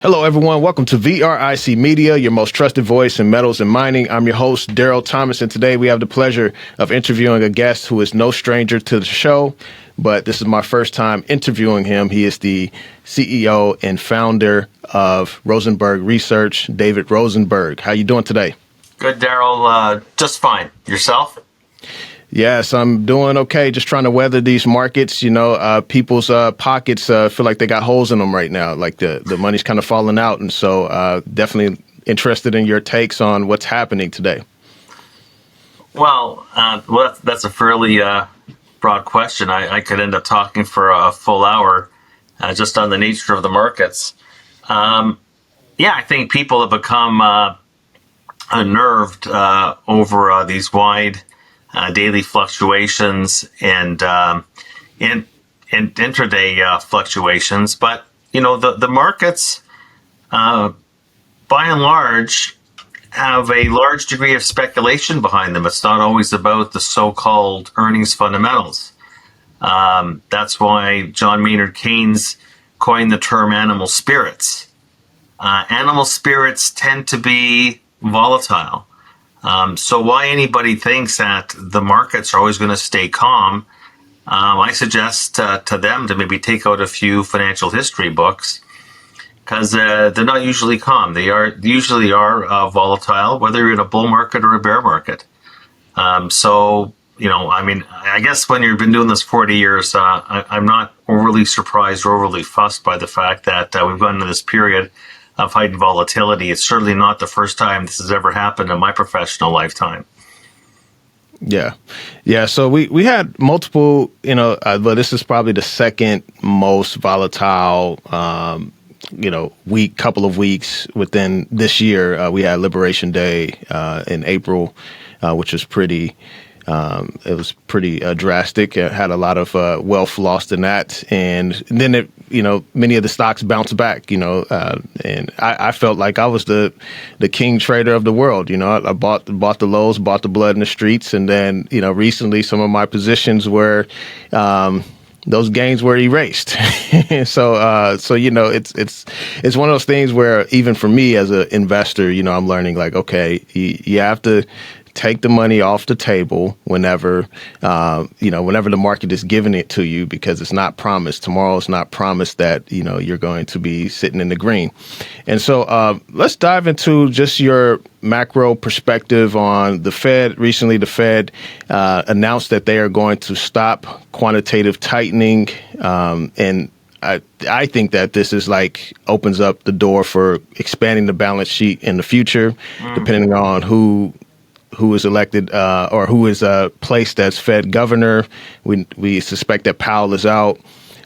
Hello, everyone. Welcome to VRIC Media, your most trusted voice in metals and mining. I'm your host, Daryl Thomas, and today we have the pleasure of interviewing a guest who is no stranger to the show, but this is my first time interviewing him. He is the CEO and founder of Rosenberg Research, David Rosenberg. How you doing today? Good, Daryl. Just fine. Yourself? Yes, I'm doing okay. Just trying to weather these markets. You know, people's pockets feel like they got holes in them right now. Like the money's kind of falling out. And so definitely interested in your takes on what's happening today. Well, that's a fairly broad question. I could end up talking for a full hour just on the nature of the markets. I think people have become unnerved over these wide daily fluctuations and intraday fluctuations. But, you know, the markets, by and large, have a large degree of speculation behind them. It's not always about the so-called earnings fundamentals. That's why John Maynard Keynes coined the term animal spirits. Animal spirits tend to be volatile. So why anybody thinks that the markets are always going to stay calm, I suggest to them to maybe take out a few financial history books, because they're not usually calm. They usually are volatile, whether you're in a bull market or a bear market. So, you know, I mean, I guess when you've been doing this 40 years, I'm not overly surprised or overly fussed by the fact that we've gone into this period of heightened volatility. It's certainly not the first time this has ever happened in my professional lifetime. Yeah. So we had multiple, but this is probably the second most volatile, couple of weeks within this year. We had Liberation Day in April, which was pretty. It was pretty drastic. It had a lot of wealth lost in that, and then many of the stocks bounced back. And I felt like I was the king trader of the world. I bought the lows, bought the blood in the streets, and then recently some of my positions were. Those gains were erased. So it's one of those things where even for me as an investor, I'm learning like, okay, you have to take the money off the table whenever the market is giving it to you, because it's not promised. Tomorrow is not promised that, you're going to be sitting in the green. And so let's dive into just your macro perspective on the Fed. Recently, the Fed announced that they are going to stop quantitative tightening. And I think that this is like opens up the door for expanding the balance sheet in the future, depending on who is elected or who is placed as Fed governor. We suspect that Powell is out.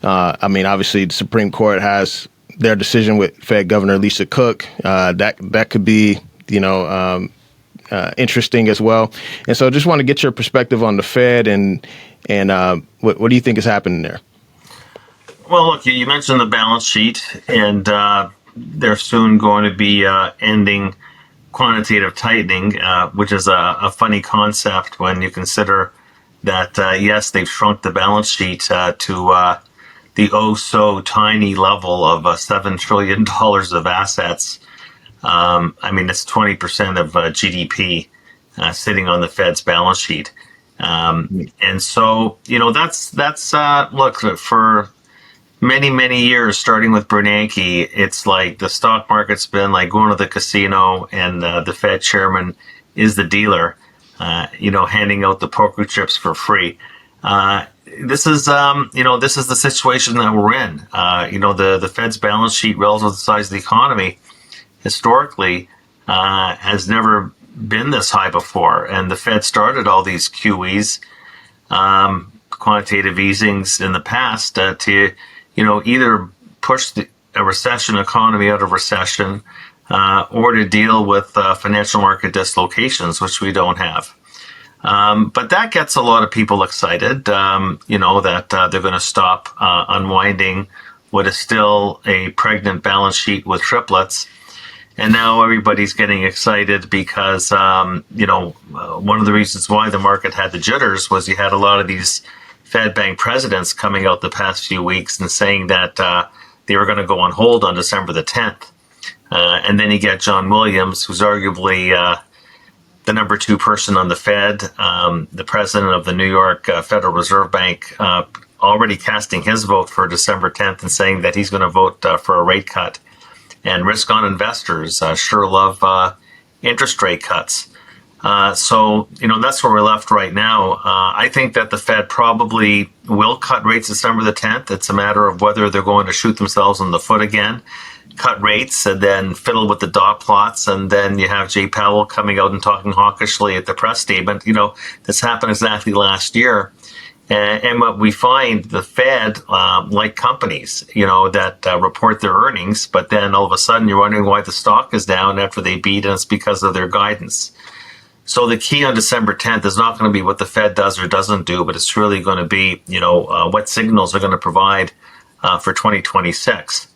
Obviously, the Supreme Court has their decision with Fed Governor Lisa Cook. That could be, interesting as well. And so, just want to get your perspective on the Fed and what do you think is happening there? Well, look, you mentioned the balance sheet, and they're soon going to be ending quantitative tightening, which is a funny concept when you consider that, yes, they've shrunk the balance sheet to the oh-so-tiny level of $7 trillion of assets. It's 20% of GDP sitting on the Fed's balance sheet. And so, that's look, for many, many years, starting with Bernanke, it's like the stock market's been like going to the casino, and the Fed chairman is the dealer, handing out the poker chips for free. This is the situation that we're in. The Fed's balance sheet relative to the size of the economy historically has never been this high before. And the Fed started all these QEs, quantitative easings in the past to either push a recession economy out of recession or to deal with financial market dislocations, which we don't have. But that gets a lot of people excited, that they're going to stop unwinding what is still a pregnant balance sheet with triplets. And now everybody's getting excited because, one of the reasons why the market had the jitters was you had a lot of these Fed bank presidents coming out the past few weeks and saying that they were going to go on hold on December the 10th. And then you get John Williams, who's arguably the number 2 person on the Fed, the president of the New York Federal Reserve Bank, already casting his vote for December 10th and saying that he's going to vote for a rate cut. And risk-on investors sure love interest rate cuts. So, that's where we're left right now. I think that the Fed probably will cut rates December the 10th. It's a matter of whether they're going to shoot themselves in the foot again, cut rates, and then fiddle with the dot plots. And then you have Jay Powell coming out and talking hawkishly at the press statement. This happened exactly last year. And what we find, the Fed, like companies, that report their earnings, but then all of a sudden you're wondering why the stock is down after they beat, and it's because of their guidance. So the key on December 10th is not going to be what the Fed does or doesn't do, but it's really going to be, what signals are going to provide for 2026.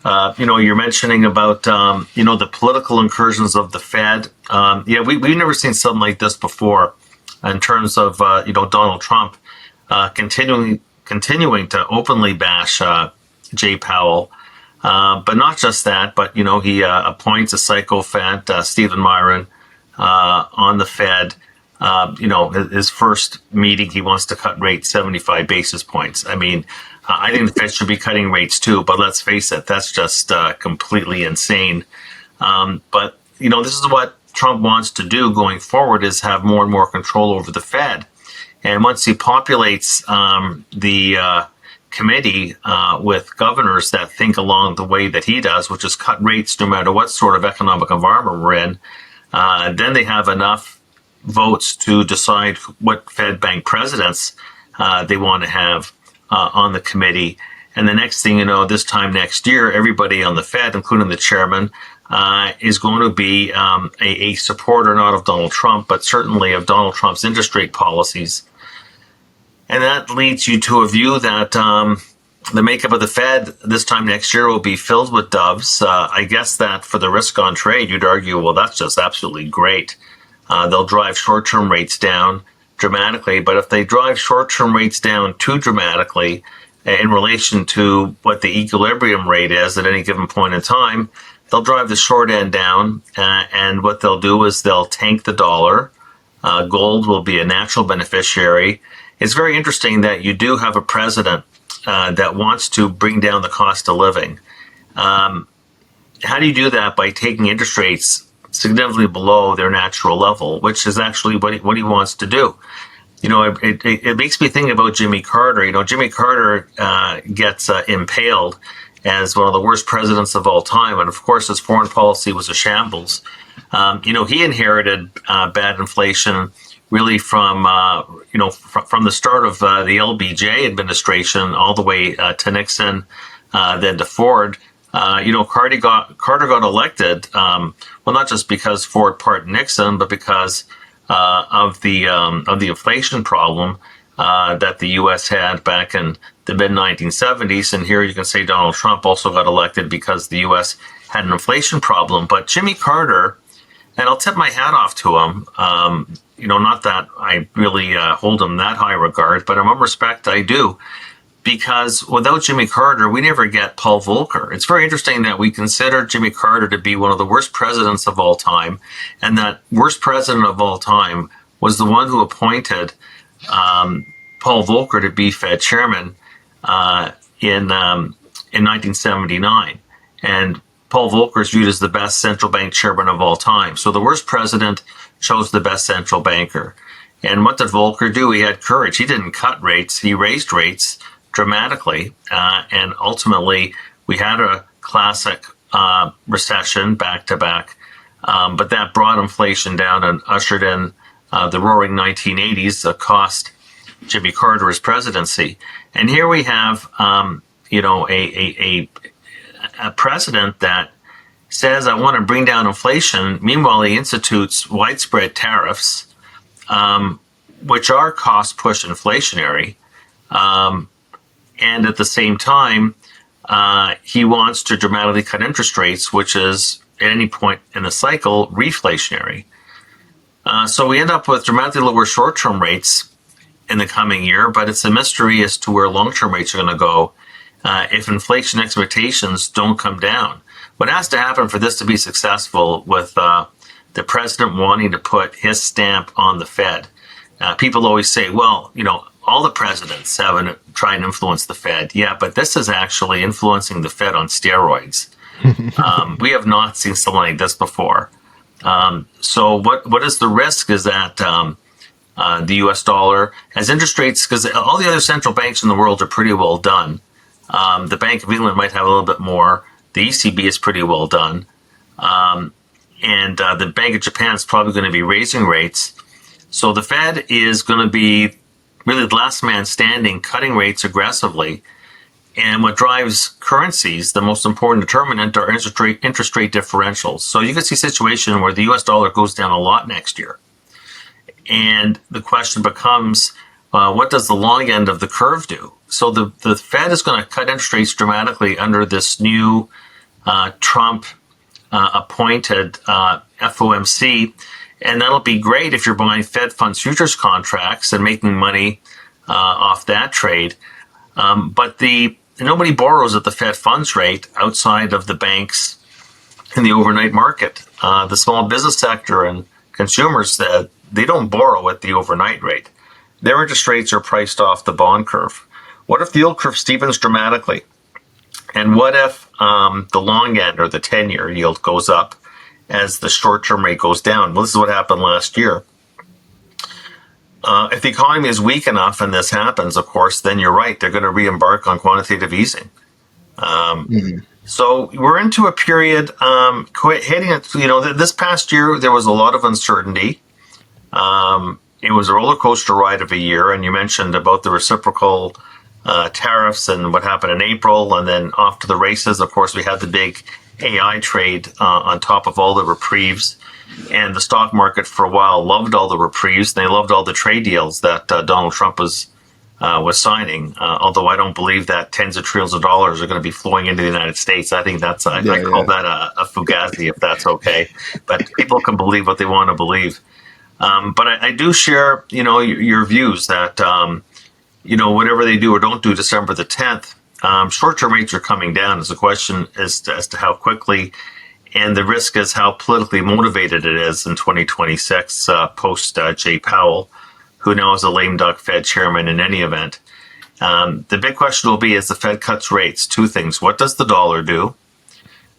You're mentioning about, the political incursions of the Fed. We've never seen something like this before in terms of, Donald Trump continuing to openly bash Jay Powell. But not just that, but, he appoints a sycophant, Stephen Myron, on the Fed. His first meeting, he wants to cut rates 75 basis points. I mean, I think the Fed should be cutting rates too, but let's face it, that's just completely insane. But this is what Trump wants to do going forward, is have more and more control over the Fed. And once he populates the committee with governors that think along the way that he does, which is cut rates no matter what sort of economic environment we're in, then they have enough votes to decide what Fed bank presidents they want to have on the committee. And the next thing you know, this time next year, everybody on the Fed, including the chairman, is going to be a supporter not of Donald Trump, but certainly of Donald Trump's interest rate policies. And that leads you to a view that the makeup of the Fed this time next year will be filled with doves. I guess that for the risk on trade, you'd argue, well, that's just absolutely great. They'll drive short-term rates down dramatically. But if they drive short-term rates down too dramatically in relation to what the equilibrium rate is at any given point in time, they'll drive the short end down. And what they'll do is they'll tank the dollar. Gold will be a natural beneficiary. It's very interesting that you do have a president that wants to bring down the cost of living. How do you do that? By taking interest rates significantly below their natural level, which is actually what he wants to do. It makes me think about Jimmy Carter. Jimmy Carter gets impaled as one of the worst presidents of all time. And of course, his foreign policy was a shambles. He inherited bad inflation really from the start of the LBJ administration all the way to Nixon, then to Ford. Carter got elected, not just because Ford pardoned Nixon, but because of the inflation problem that the U.S. had back in the mid-1970s. And here you can say Donald Trump also got elected because the U.S. had an inflation problem. But Jimmy Carter, and I'll tip my hat off to him, not that I really hold him that high regard, but in one respect I do. Because without Jimmy Carter, we never get Paul Volcker. It's very interesting that we consider Jimmy Carter to be one of the worst presidents of all time. And that worst president of all time was the one who appointed Paul Volcker to be Fed chairman in 1979. And Paul Volcker is viewed as the best central bank chairman of all time. So the worst president chose the best central banker. And what did Volcker do? He had courage. He didn't cut rates. He raised rates dramatically, and ultimately we had a classic recession back to back, but that brought inflation down and ushered in the roaring 1980s that cost Jimmy Carter his presidency. And here we have a president that says, I want to bring down inflation. Meanwhile, he institutes widespread tariffs, which are cost push inflationary. And at the same time, he wants to dramatically cut interest rates, which is at any point in the cycle reflationary. So we end up with dramatically lower short-term rates in the coming year, but it's a mystery as to where long-term rates are going to go if inflation expectations don't come down. what has to happen for this to be successful with the president wanting to put his stamp on the Fed. People always say, well, all the presidents have tried and influence the Fed. Yeah, but this is actually influencing the Fed on steroids. We have not seen something like this before. So what is the risk is that the U.S. dollar has interest rates, because all the other central banks in the world are pretty well done. The Bank of England might have a little bit more. The ECB is pretty well done. And the Bank of Japan is probably going to be raising rates. So the Fed is going to be really the last man standing, cutting rates aggressively. And what drives currencies, the most important determinant, are interest rate differentials. So you can see a situation where the U.S. dollar goes down a lot next year. And the question becomes, what does the long end of the curve do? So the Fed is going to cut interest rates dramatically under this new Trump appointed FOMC. And that'll be great if you're buying Fed funds futures contracts and making money off that trade. But nobody borrows at the Fed funds rate outside of the banks in the overnight market. The small business sector and consumers, they don't borrow at the overnight rate. Their interest rates are priced off the bond curve. What if the yield curve steepens dramatically? And what if the long end or the 10-year yield goes up as the short-term rate goes down? Well, this is what happened last year. If the economy is weak enough and this happens, of course, then you're right. They're going to re-embark on quantitative easing. So we're into a period heading at, this past year, there was a lot of uncertainty. It was a roller coaster ride of a year. And you mentioned about the reciprocal tariffs and what happened in April, and then off to the races. Of course, we had the big AI trade on top of all the reprieves. And the stock market for a while loved all the reprieves. They loved all the trade deals that Donald Trump was signing. Although I don't believe that tens of trillions of dollars are going to be flowing into the United States. I think that's I call that a fugazi, if that's okay. But people can believe what they want to believe. But I do share, your views that whatever they do or don't do December the 10th, short-term rates are coming down. As a question as to how quickly. And the risk is how politically motivated it is in 2026 post Jay Powell, who now is a lame duck Fed chairman in any event. The big question will be, as the Fed cuts rates, two things. What does the dollar do?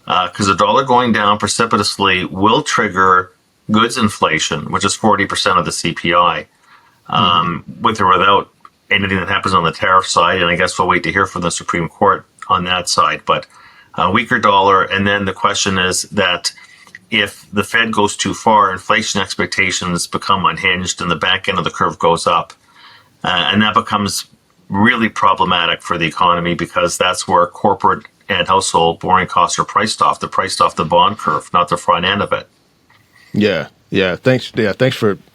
Because the dollar going down precipitously will trigger goods inflation, which is 40% of the CPI, with or without anything that happens on the tariff side. And I guess we'll wait to hear from the Supreme Court on that side. But a weaker dollar, and then the question is that if the Fed goes too far, inflation expectations become unhinged and the back end of the curve goes up. And that becomes really problematic for the economy, because that's where corporate and household borrowing costs are priced off. They're priced off the bond curve, not the front end of it. Yeah. Thanks for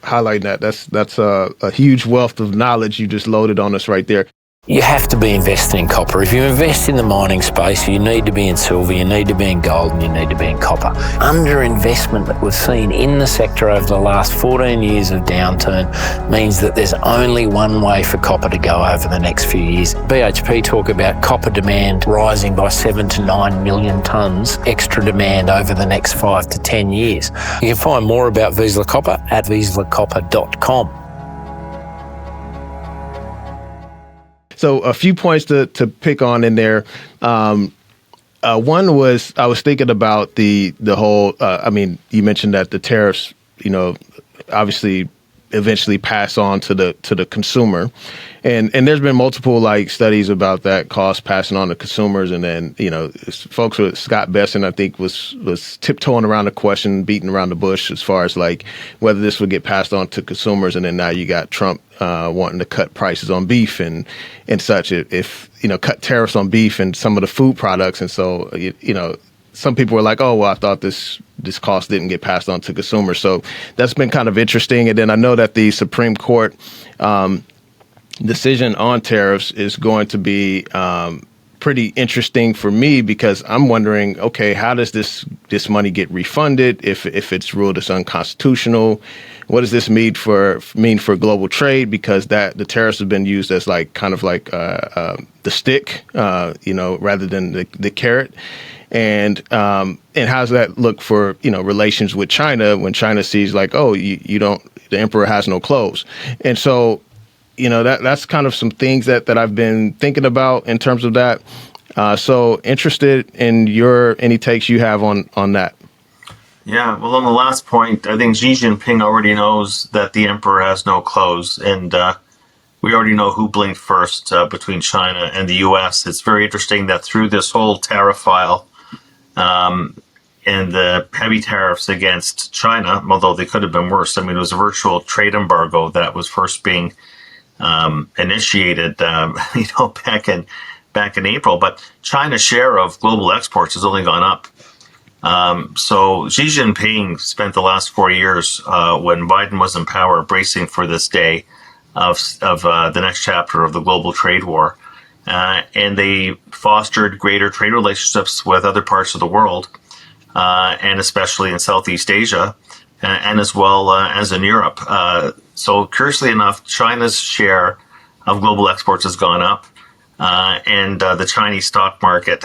highlighting that. That's a huge wealth of knowledge you just loaded on us right there. You have to be investing in copper. If you invest in the mining space, you need to be in silver, you need to be in gold, and you need to be in copper. Underinvestment that we've seen in the sector over the last 14 years of downturn means that there's only one way for copper to go over the next few years. BHP talk about copper demand rising by 7 to 9 million tonnes extra demand over the next 5 to 10 years. You can find more about Vizsla Copper at vizslacopper.com. So a few points to pick on in there. One was, I was thinking about the whole, you mentioned that the tariffs, obviously eventually pass on to the consumer. And there's been multiple studies about that cost passing on to consumers. And then, folks with Scott Besson, I think, was tiptoeing around the question, beating around the bush as far as whether this would get passed on to consumers. And then now you got Trump wanting to cut prices on beef and such, if cut tariffs on beef and some of the food products. And so, some people were like, oh, well, I thought this cost didn't get passed on to consumers. So that's been kind of interesting. And then I know that the Supreme Court decision on tariffs is going to be pretty interesting for me, because I'm wondering, okay, how does this money get refunded if it's ruled as unconstitutional? What does this mean for global trade? Because the tariffs have been used as the stick, rather than the carrot. And how's that look for, relations with China when China sees like, oh, you don't, the emperor has no clothes. And so, that's kind of some things that I've been thinking about in terms of that. So interested in any takes you have on that. Yeah, well, on the last point, I think Xi Jinping already knows that the emperor has no clothes, and we already know who blinked first between China and the U.S. It's very interesting that through this whole tariff file and the heavy tariffs against China, although they could have been worse. I mean, it was a virtual trade embargo that was first being initiated, back in April. But China's share of global exports has only gone up. So Xi Jinping spent the last 4 years when Biden was in power bracing for this day of the next chapter of the global trade war. And they fostered greater trade relationships with other parts of the world, and especially in Southeast Asia, and as well as in Europe. So curiously enough, China's share of global exports has gone up, and the Chinese stock market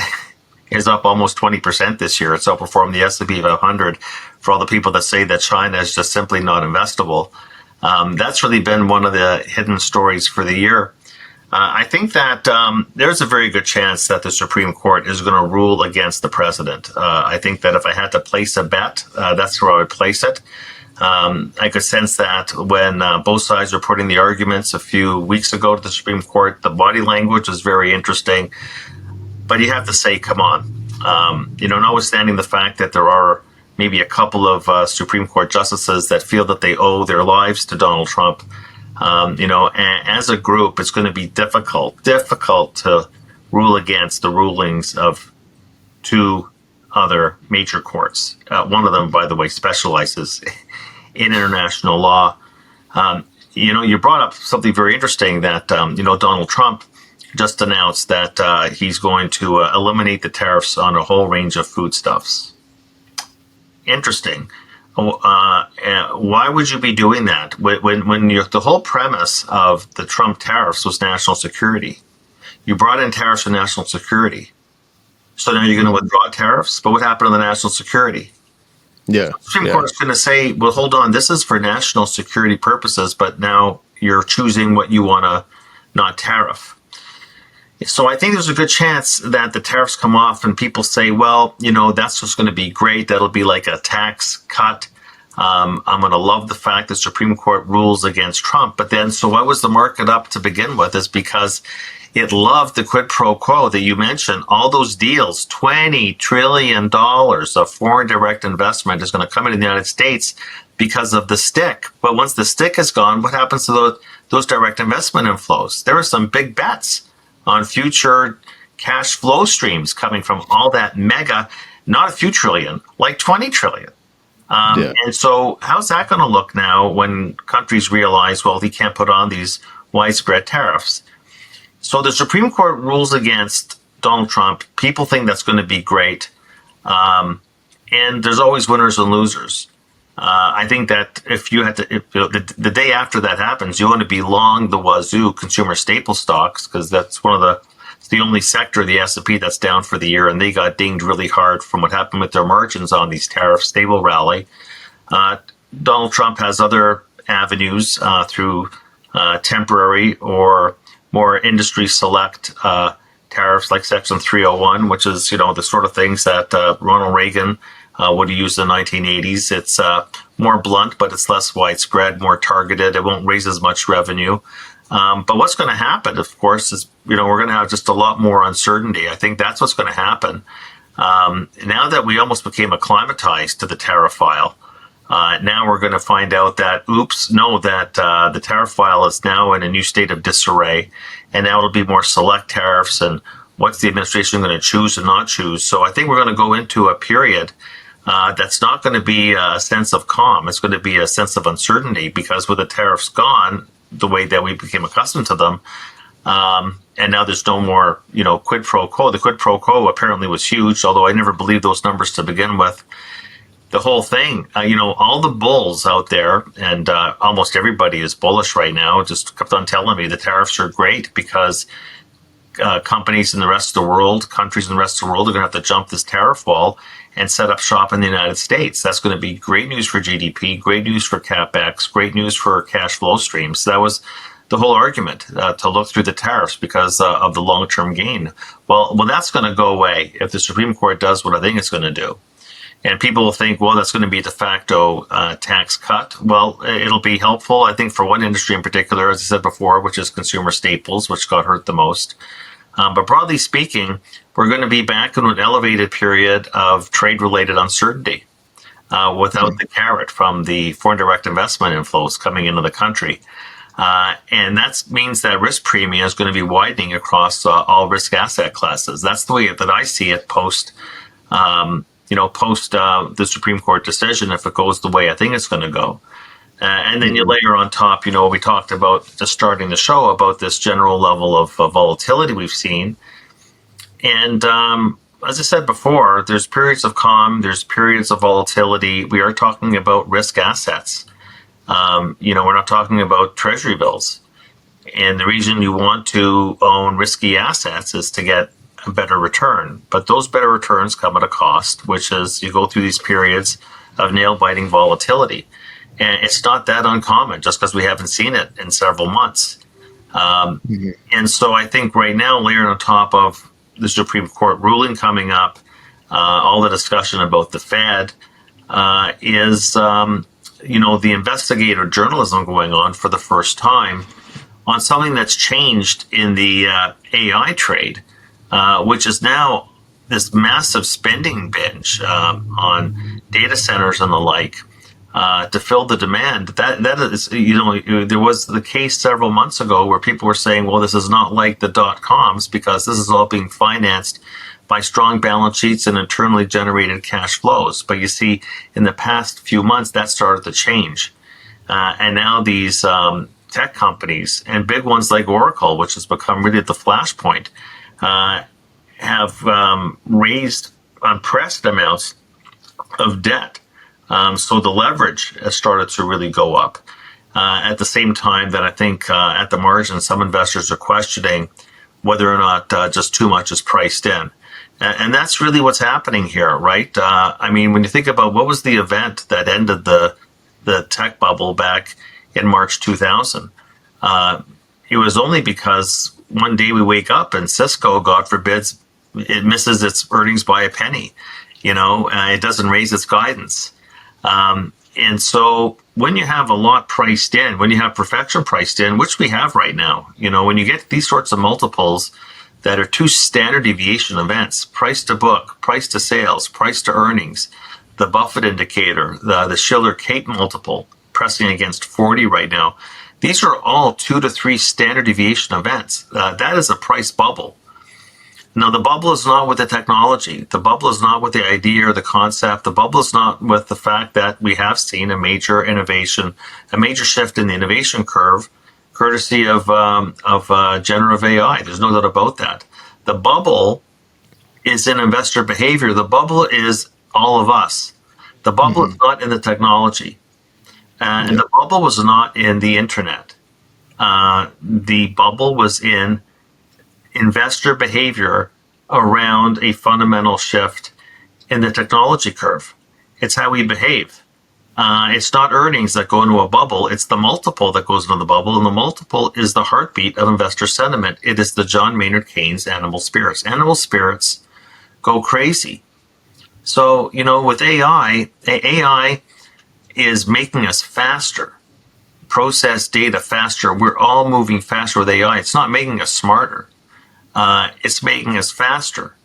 is up almost 20% this year. It's outperformed the S&P 500 for all the people that say that China is just simply not investable. That's really been one of the hidden stories for the year. I think that there's a very good chance that the Supreme Court is going to rule against the president. I think that if I had to place a bet, that's where I would place it. I could sense that when both sides were putting the arguments a few weeks ago to the Supreme Court, the body language was very interesting. But you have to say, come on. Notwithstanding the fact that there are maybe a couple of Supreme Court justices that feel that they owe their lives to Donald Trump, as a group, it's going to be difficult to rule against the rulings of two other major courts. One of them, by the way, specializes in international law. You brought up something very interesting that, Donald Trump just announced that he's going to eliminate the tariffs on a whole range of foodstuffs. Interesting. Why would you be doing that when the whole premise of the Trump tariffs was national security? You brought in tariffs for national security. So now you're going to withdraw tariffs? But what happened to the national security? Yeah. The Supreme Court is going to say, well, hold on, this is for national security purposes, but now you're choosing what you want to not tariff. So I think there's a good chance that the tariffs come off and people say, well, that's just going to be great. That'll be like a tax cut. I'm going to love the fact that Supreme Court rules against Trump. But then, so why was the market up to begin with? Is because it loved the quid pro quo that you mentioned. All those deals, $20 trillion of foreign direct investment is going to come into the United States because of the stick. But once the stick is gone, what happens to those direct investment inflows? There are some big bets on future cash flow streams coming from all that mega, not a few trillion, like 20 trillion. And so how's that going to look now when countries realize, well, he can't put on these widespread tariffs? So the Supreme Court rules against Donald Trump. People think that's going to be great. And there's always winners and losers. I think that if the day after that happens, you want to be long the wazoo consumer staple stocks, because that's it's the only sector of the S&P that's down for the year, and they got dinged really hard from what happened with their margins on these tariffs. They will rally. Donald Trump has other avenues through temporary or more industry select tariffs like Section 301, which is the sort of things that Ronald Reagan would have used in the 1980s. It's more blunt, but it's less widespread, more targeted. It won't raise as much revenue. But what's going to happen, of course, is we're going to have just a lot more uncertainty. I think that's what's going to happen. Now that we almost became acclimatized to the tariff file, now we're going to find out that, the tariff file is now in a new state of disarray, and now it'll be more select tariffs and what's the administration going to choose and not choose. So I think we're going to go into a period that's not going to be a sense of calm. It's going to be a sense of uncertainty, because with the tariffs gone, the way that we became accustomed to them, and now there's no more, quid pro quo. The quid pro quo apparently was huge, although I never believed those numbers to begin with. The whole thing, all the bulls out there, and almost everybody is bullish right now, just kept on telling me the tariffs are great because companies in the rest of the world, countries in the rest of the world are going to have to jump this tariff wall and set up shop in the United States. That's going to be great news for GDP, great news for CapEx, great news for cash flow streams. That was the whole argument to look through the tariffs because of the long-term gain. Well, that's going to go away if the Supreme Court does what I think it's going to do. And people will think, well, that's going to be a de facto tax cut. Well, it'll be helpful, I think, for one industry in particular, as I said before, which is consumer staples, which got hurt the most. But broadly speaking, we're going to be back in an elevated period of trade-related uncertainty without the carrot from the foreign direct investment inflows coming into the country. And that means that risk premium is going to be widening across all risk asset classes. That's the way that I see it post the Supreme Court decision, if it goes the way I think it's going to go. And then you layer on top, we talked about just starting the show about this general level of volatility we've seen. And as I said before, there's periods of calm, there's periods of volatility. We are talking about risk assets. We're not talking about treasury bills. And the reason you want to own risky assets is to get a better return. But those better returns come at a cost, which is you go through these periods of nail-biting volatility. And it's not that uncommon just because we haven't seen it in several months. And so I think right now, layering on top of the Supreme Court ruling coming up, all the discussion about the Fed is, the investigative journalism going on for the first time on something that's changed in the AI trade, which is now this massive spending binge on data centers and the like. To fill the demand, that is, there was the case several months ago where people were saying, well, this is not like the dot-coms because this is all being financed by strong balance sheets and internally generated cash flows. But you see, in the past few months, that started to change. And now these tech companies and big ones like Oracle, which has become really the flashpoint, have raised unprecedented amounts of debt. So the leverage has started to really go up. At the same time that I think at the margin, some investors are questioning whether or not just too much is priced in. And that's really what's happening here, right? When you think about what was the event that ended the tech bubble back in March 2000, it was only because one day we wake up and Cisco, God forbid, it misses its earnings by a penny. It doesn't raise its guidance. And so when you have a lot priced in, when you have perfection priced in, which we have right now, when you get these sorts of multiples that are two standard deviation events, price to book, price to sales, price to earnings, the Buffett indicator, the Shiller-Cape multiple pressing against 40 right now, these are all 2 to 3 standard deviation events. That is a price bubble. Now, the bubble is not with the technology. The bubble is not with the idea or the concept. The bubble is not with the fact that we have seen a major innovation, a major shift in the innovation curve, courtesy of generative AI. There's no doubt about that. The bubble is in investor behavior. The bubble is all of us. The bubble is not in the technology. And the bubble was not in the internet. The bubble was in investor behavior around a fundamental shift in the technology curve. It's how we behave. It's not earnings that go into a bubble. It's the multiple that goes into the bubble. And the multiple is the heartbeat of investor sentiment. It is the John Maynard Keynes animal spirits. Animal spirits go crazy. So, with AI is making us faster, process data faster. We're all moving faster with AI. It's not making us smarter. It's making us faster.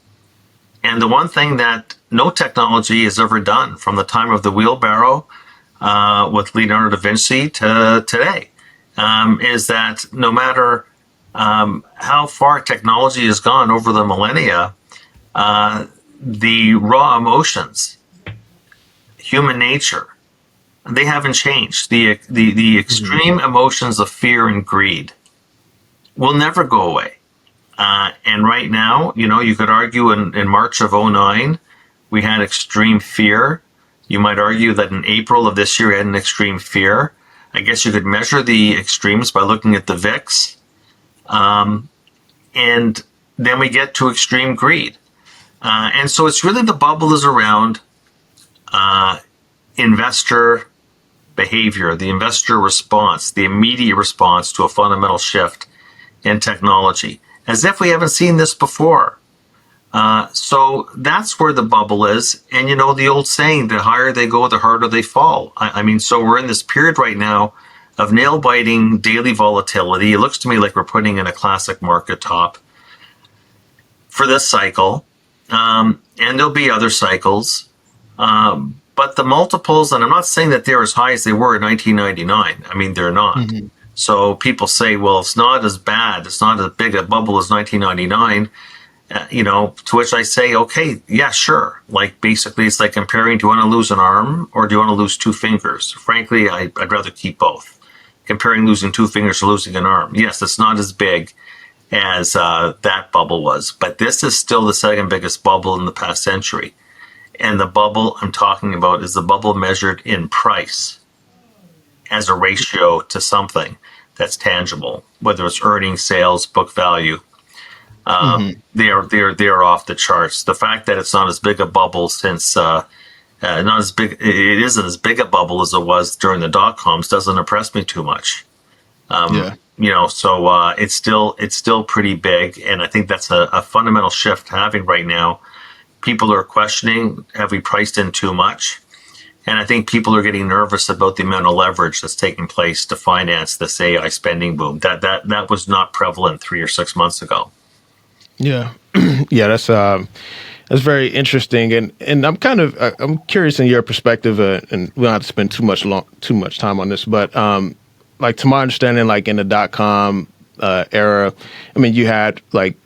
And the one thing that no technology has ever done from the time of the wheelbarrow with Leonardo da Vinci to today is that no matter how far technology has gone over the millennia, the raw emotions, human nature, they haven't changed. The extreme emotions of fear and greed will never go away. And right now, you could argue in March of 2009, we had extreme fear. You might argue that in April of this year, we had an extreme fear. I guess you could measure the extremes by looking at the VIX. And then we get to extreme greed. And so it's really the bubble is around investor behavior, the investor response, the immediate response to a fundamental shift in technology, as if we haven't seen this before. So that's where the bubble is. And you know, the old saying, the higher they go, the harder they fall. I mean, so we're in this period right now of nail-biting daily volatility. It looks to me like we're putting in a classic market top for this cycle. And there'll be other cycles. But the multiples, and I'm not saying that they're as high as they were in 1999. I mean, they're not. Mm-hmm. So people say, well, it's not as bad. It's not as big a bubble as 1999. To which I say, okay, yeah, sure. Like, basically, it's like comparing, do you want to lose an arm or do you want to lose two fingers? Frankly, I'd rather keep both. Comparing losing two fingers to losing an arm. Yes, it's not as big as that bubble was, but this is still the second biggest bubble in the past century. And the bubble I'm talking about is the bubble measured in price as a ratio to something that's tangible, whether it's earnings, sales, book value. They're off the charts. The fact that it's not as big a bubble since it isn't as big a bubble as it was during the dot-coms doesn't impress me too much. So it's still pretty big, and I think that's a fundamental shift having right now. People are questioning, have we priced in too much? And I think people are getting nervous about the amount of leverage that's taking place to finance this AI spending boom. That was not prevalent 3 or 6 months ago. Yeah, yeah, that's very interesting, and I'm curious in your perspective, and we don't have to spend too much time on this, but like, to my understanding, like in the .com era, I mean, you had like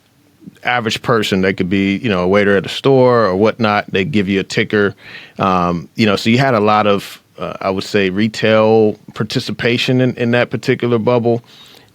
average person. They could be, a waiter at a store or whatnot. They give you a ticker, so you had a lot of, I would say, retail participation in that particular bubble.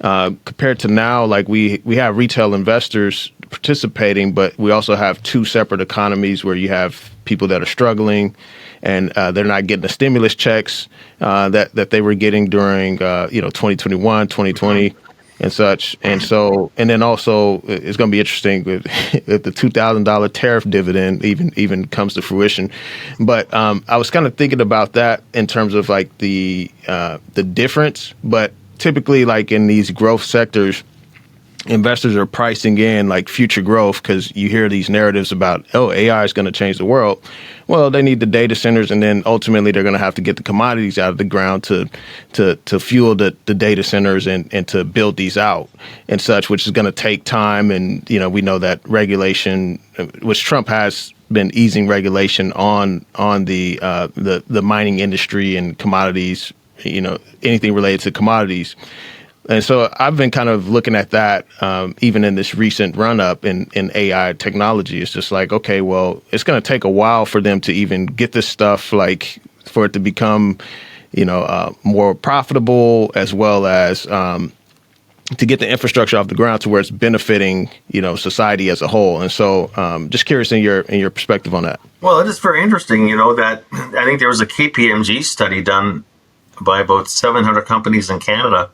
Compared to now, like we have retail investors participating, but we also have two separate economies where you have people that are struggling and they're not getting the stimulus checks that they were getting during 2021, 2020 and such. And so, and then also it's going to be interesting if the $2,000 tariff dividend even comes to fruition. But I was kind of thinking about that in terms of like the difference, but typically, like in these growth sectors, investors are pricing in like future growth because you hear these narratives about, AI is going to change the world. Well, they need the data centers, and then ultimately they're going to have to get the commodities out of the ground to fuel the data centers and to build these out and such, which is going to take time. And we know that regulation, which Trump has been easing regulation on the mining industry and commodities. Anything related to commodities. And so I've been kind of looking at that even in this recent run up in AI technology. It's just like, okay, well, it's going to take a while for them to even get this stuff, like for it to become, more profitable, as well as to get the infrastructure off the ground to where it's benefiting, society as a whole. And so just curious in your perspective on that. Well, it is very interesting, that I think there was a KPMG study done by about 700 companies in Canada,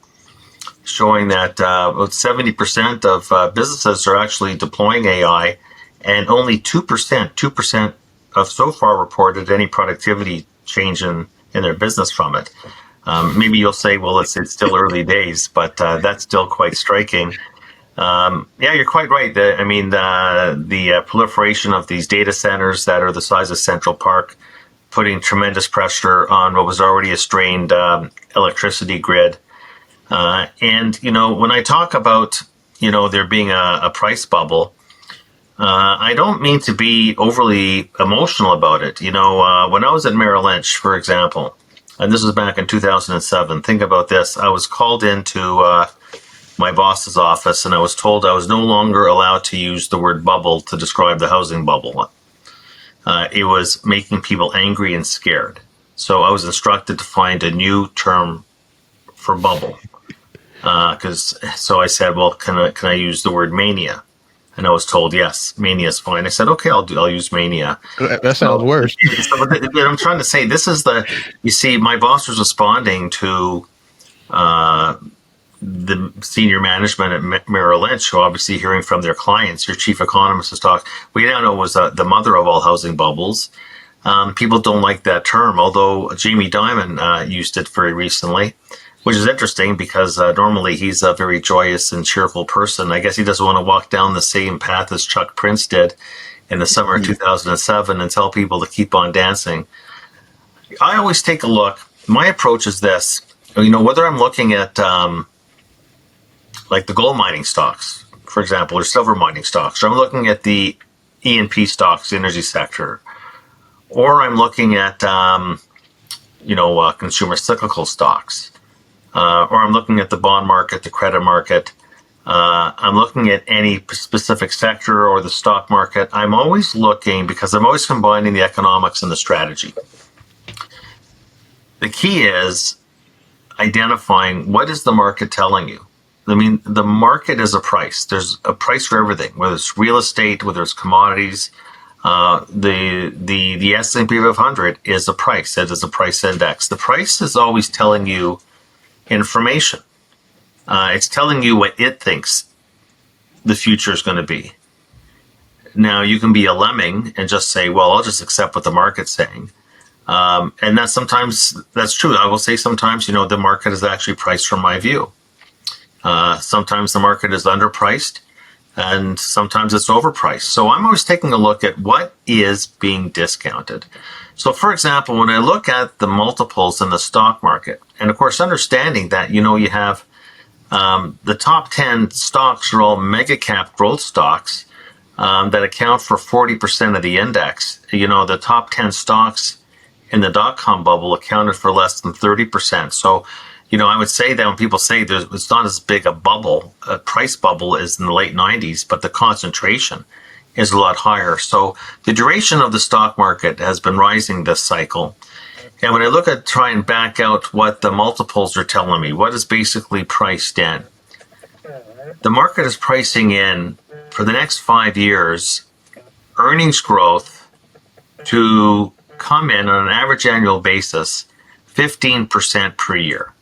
showing that about 70% of businesses are actually deploying AI, and only 2% have so far reported any productivity change in their business from it. Maybe you'll say, well, it's still early days, but that's still quite striking. Yeah, you're quite right. The proliferation of these data centers that are the size of Central Park, putting tremendous pressure on what was already a strained electricity grid. And when I talk about, there being a price bubble, I don't mean to be overly emotional about it. When I was at Merrill Lynch, for example, and this was back in 2007, think about this. I was called into my boss's office, and I was told I was no longer allowed to use the word bubble to describe the housing bubble. It was making people angry and scared. So I was instructed to find a new term for bubble. So I said, well, can I use the word mania? And I was told, yes, mania is fine. I said, okay, I'll use mania. That sounds worse. But I'm trying to say, this is you see, my boss was responding to the senior management at Merrill Lynch, who obviously hearing from their clients, your chief economist has talked, we now know was the mother of all housing bubbles. People don't like that term, although Jamie Dimon used it very recently, which is interesting because normally he's a very joyous and cheerful person. I guess he doesn't want to walk down the same path as Chuck Prince did in the summer of 2007 and tell people to keep on dancing. I always take a look. My approach is this, whether I'm looking at like the gold mining stocks, for example, or silver mining stocks, or I'm looking at the E&P stocks, the energy sector, or I'm looking at, consumer cyclical stocks, or I'm looking at the bond market, the credit market. I'm looking at any specific sector or the stock market. I'm always looking because I'm always combining the economics and the strategy. The key is identifying what is the market telling you. I mean, the market is a price. There's a price for everything, whether it's real estate, whether it's commodities. The S&P 500 is a price. It is a price index. The price is always telling you information. It's telling you what it thinks the future is going to be. Now, you can be a lemming and just say, well, I'll just accept what the market's saying. And that's true. I will say sometimes, the market is actually priced from my view. Sometimes the market is underpriced and sometimes it's overpriced. So I'm always taking a look at what is being discounted. So for example, when I look at the multiples in the stock market, and of course, understanding that, you have the top 10 stocks are all mega cap growth stocks that account for 40% of the index. The top 10 stocks in the dot-com bubble accounted for less than 30%. So, I would say that when people say it's not as big a bubble, a price bubble as in the late 90s, but the concentration is a lot higher. So the duration of the stock market has been rising this cycle. And when I look at try and back out what the multiples are telling me, what is basically priced in, the market is pricing in for the next 5 years earnings growth to come in on an average annual basis 15% per year,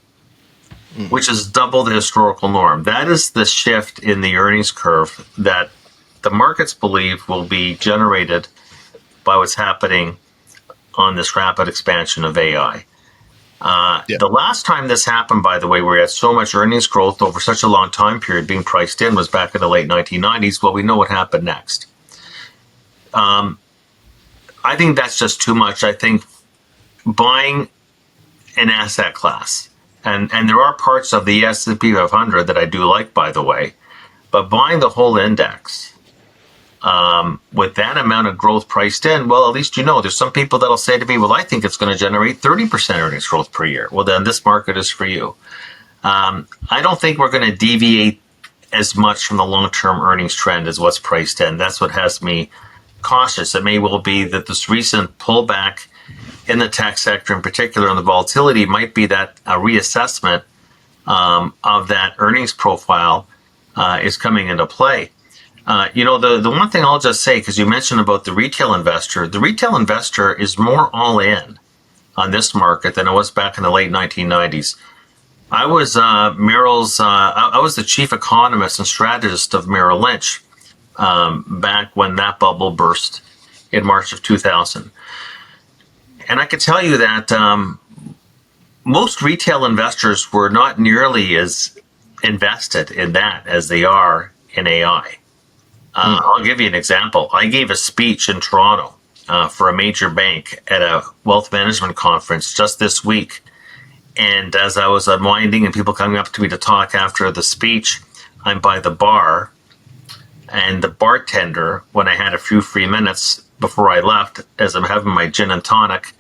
which is double the historical norm. That is the shift in the earnings curve that the markets believe will be generated by what's happening on this rapid expansion of AI. The last time this happened, by the way, where we had so much earnings growth over such a long time period being priced in was back in the late 1990s. Well, we know what happened next. I think that's just too much. I think buying an asset class, and there are parts of the S&P 500 that I do like, by the way, but buying the whole index with that amount of growth priced in, well, at least there's some people that'll say to me, well, I think it's going to generate 30% earnings growth per year. Well, then this market is for you. I don't think we're going to deviate as much from the long-term earnings trend as what's priced in. That's what has me cautious. It may well be that this recent pullback in the tech sector, in particular on the volatility, might be that a reassessment of that earnings profile is coming into play. The one thing I'll just say, because you mentioned about the retail investor is more all in on this market than it was back in the late 1990s. I was I was the chief economist and strategist of Merrill Lynch back when that bubble burst in March of 2000. And I can tell you that most retail investors were not nearly as invested in that as they are in AI. I'll give you an example. I gave a speech in Toronto for a major bank at a wealth management conference just this week. And as I was unwinding and people coming up to me to talk after the speech, I'm by the bar. And the bartender, when I had a few free minutes before I left, as I'm having my gin and tonic,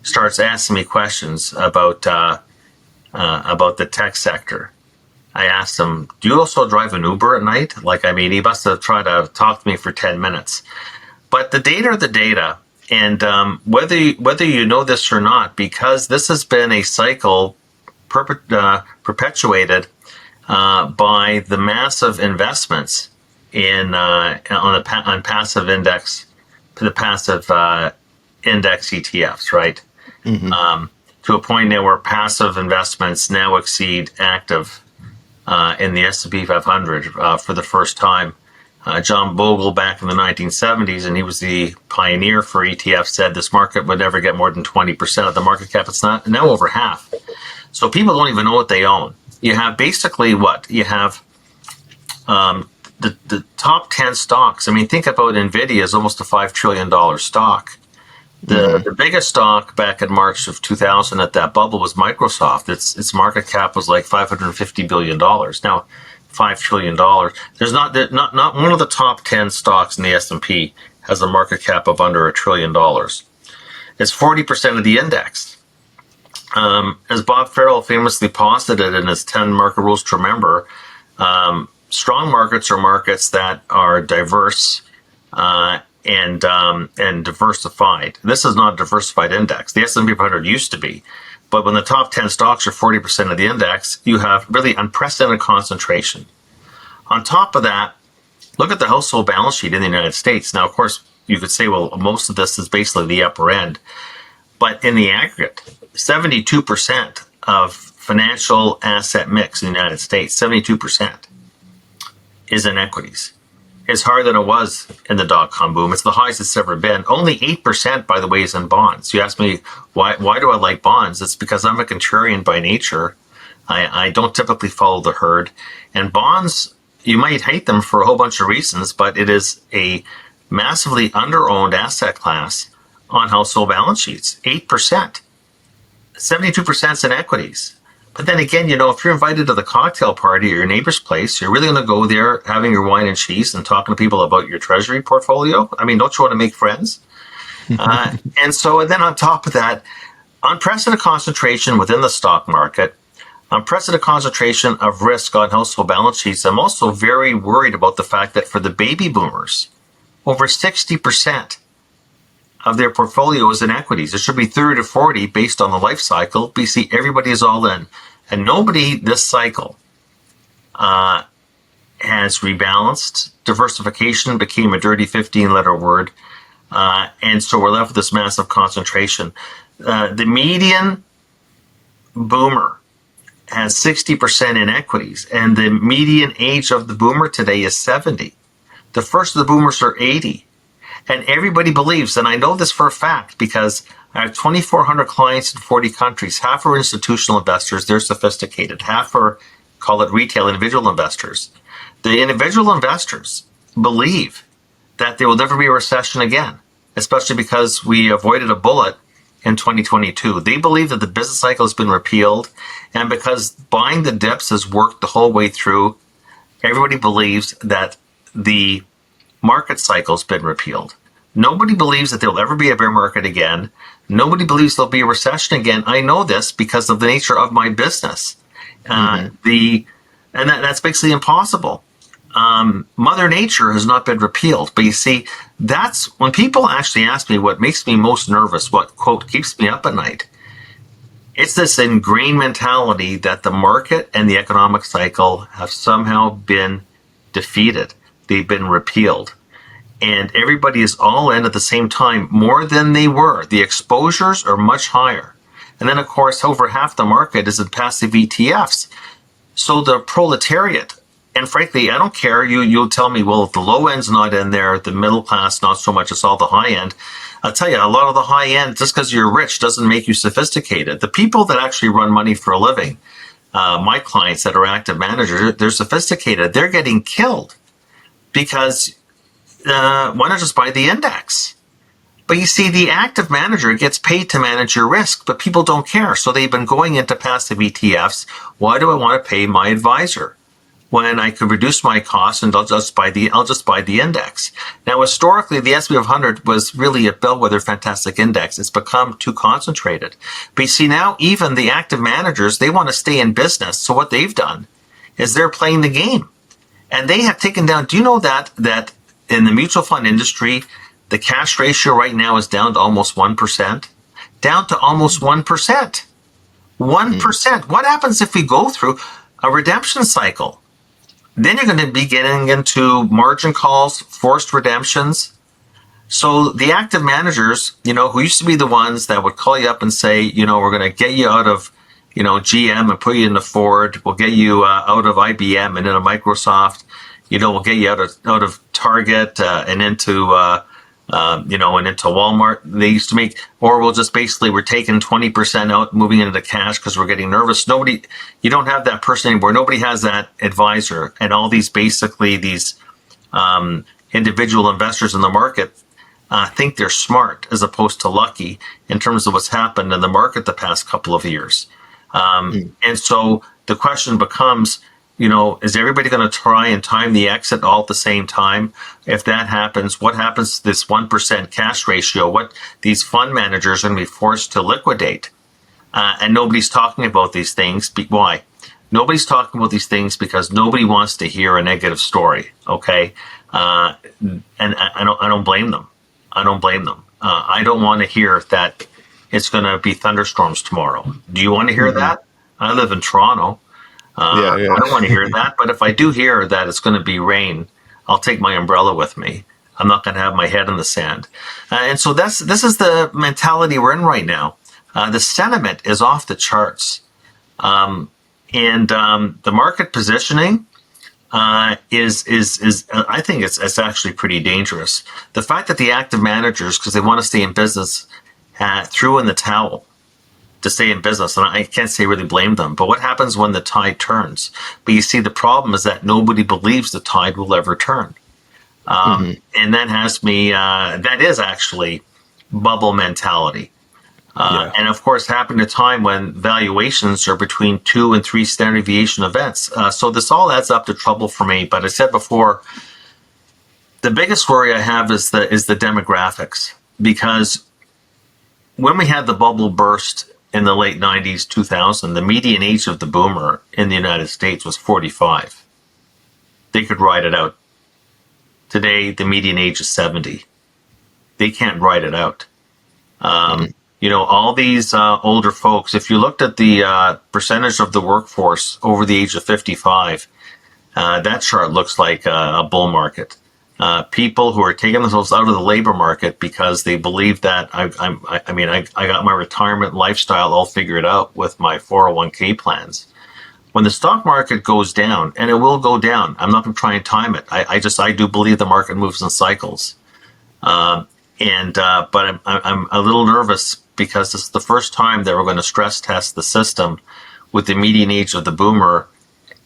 starts asking me questions about the tech sector. I asked him, do you also drive an Uber at night? He must have tried to talk to me for 10 minutes. But the data are the data. And whether you know this or not, because this has been a cycle perpetuated by the massive investments on passive index, the passive index ETFs, right? Mm-hmm. To a point now where passive investments now exceed active in the S&P 500 for the first time. John Bogle back in the 1970s, and he was the pioneer for ETF, said this market would never get more than 20% of the market cap. It's not now over half. So people don't even know what they own. You have basically what? You have the top 10 stocks. I mean, think about NVIDIA is almost a $5 trillion stock. The biggest stock back in March of 2000 at that bubble was Microsoft. Its market cap was like $550 billion. Now, $5 trillion. There's not one of the top 10 stocks in the S&P has a market cap of under $1 trillion. It's 40% of the index. As Bob Farrell famously posited in his 10 market rules to remember, strong markets are markets that are diverse and diversified. This is not a diversified index. The S&P 500 used to be. But when the top 10 stocks are 40% of the index, you have really unprecedented concentration. On top of that, look at the household balance sheet in the United States. Now, of course, you could say, well, most of this is basically the upper end. But in the aggregate, 72% of financial asset mix in the United States, 72% is in equities. It's higher than it was in the dot-com boom. It's the highest it's ever been. Only 8%, by the way, is in bonds. You ask me, why do I like bonds? It's because I'm a contrarian by nature. I don't typically follow the herd. And bonds, you might hate them for a whole bunch of reasons, but it is a massively underowned asset class on household balance sheets. 8%. 72% is in equities. But then again, if you're invited to the cocktail party at your neighbor's place, you're really going to go there having your wine and cheese and talking to people about your treasury portfolio. I mean, don't you want to make friends? And then on top of that, unprecedented concentration within the stock market, unprecedented concentration of risk on household balance sheets. I'm also very worried about the fact that for the baby boomers, over 60% of their portfolio is in equities. It should be 30 to 40 based on the life cycle. But you see, everybody is all in. And nobody this cycle has rebalanced. Diversification became a dirty 15-letter word. And so we're left with this massive concentration. The median boomer has 60% in equities, and the median age of the boomer today is 70. The first of the boomers are 80. And everybody believes, and I know this for a fact because I have 2,400 clients in 40 countries. Half are institutional investors. They're sophisticated. Half are, call it retail individual investors. The individual investors believe that there will never be a recession again, especially because we avoided a bullet in 2022. They believe that the business cycle has been repealed, and because buying the dips has worked the whole way through, everybody believes that the market cycle's been repealed. Nobody believes that there'll ever be a bear market again. Nobody believes there'll be a recession again. I know this because of the nature of my business. That's basically impossible. Mother Nature has not been repealed. But you see, that's when people actually ask me what makes me most nervous, what, quote, keeps me up at night. It's this ingrained mentality that the market and the economic cycle have somehow been defeated. They've been repealed. And everybody is all in at the same time, more than they were. The exposures are much higher. And then, of course, over half the market is in passive ETFs. So the proletariat, and frankly, I don't care. You'll tell me, well, if the low end's not in there, the middle class, not so much, it's all the high end. I'll tell you, a lot of the high end, just because you're rich doesn't make you sophisticated. The people that actually run money for a living, my clients that are active managers, they're sophisticated. They're getting killed because why not just buy the index? But you see, the active manager gets paid to manage your risk, but people don't care. So they've been going into passive ETFs. Why do I want to pay my advisor when I could reduce my costs and I'll just buy the index? Now, historically, the S&P 500 was really a bellwether fantastic index. It's become too concentrated. But you see, now even the active managers, they want to stay in business. So what they've done is they're playing the game. And they have taken down, do you know that in the mutual fund industry, the cash ratio right now is down to almost 1%? Down to almost 1%. 1%. What happens if we go through a redemption cycle? Then you're going to be getting into margin calls, forced redemptions. So the active managers, who used to be the ones that would call you up and say, we're going to get you out of GM and put you into Ford. We'll get you out of IBM and into Microsoft. We'll get you out of Target and into and into Walmart. They used to make, or we're taking 20% out, moving into cash because we're getting nervous. You don't have that person anymore. Nobody has that advisor, and all these individual investors in the market think they're smart as opposed to lucky in terms of what's happened in the market the past couple of years. And so the question becomes, is everybody going to try and time the exit all at the same time? If that happens, what happens to this 1% cash ratio? What these fund managers are going to be forced to liquidate? And nobody's talking about these things. Why? Nobody's talking about these things because nobody wants to hear a negative story. Okay, and I don't blame them. I don't blame them. I don't want to hear that it's going to be thunderstorms tomorrow. Do you want to hear that? I live in Toronto. I don't want to hear that. But if I do hear that it's going to be rain, I'll take my umbrella with me. I'm not going to have my head in the sand. And so this is the mentality we're in right now. The sentiment is off the charts. And the market positioning is I think it's actually pretty dangerous. The fact that the active managers, because they want to stay in business, threw in the towel to stay in business, and I can't say really blame them. But what happens when the tide turns? But you see, the problem is that nobody believes the tide will ever turn, and that has me. That is actually bubble mentality. And of course, happened at a time when valuations are between 2 and 3 standard deviation events. So this all adds up to trouble for me. But I said before, the biggest worry I have is the demographics, because when we had the bubble burst in the late 90s, 2000, the median age of the boomer in the United States was 45. They could ride it out. Today, the median age is 70. They can't ride it out. All these older folks, if you looked at the percentage of the workforce over the age of 55, that chart looks like a bull market. People who are taking themselves out of the labor market because they believe that I got my retirement lifestyle all figured out with my 401k plans. When the stock market goes down, and it will go down, I'm not going to try and time it. I do believe the market moves in cycles. But I'm a little nervous because this is the first time that we're going to stress test the system with the median age of the boomer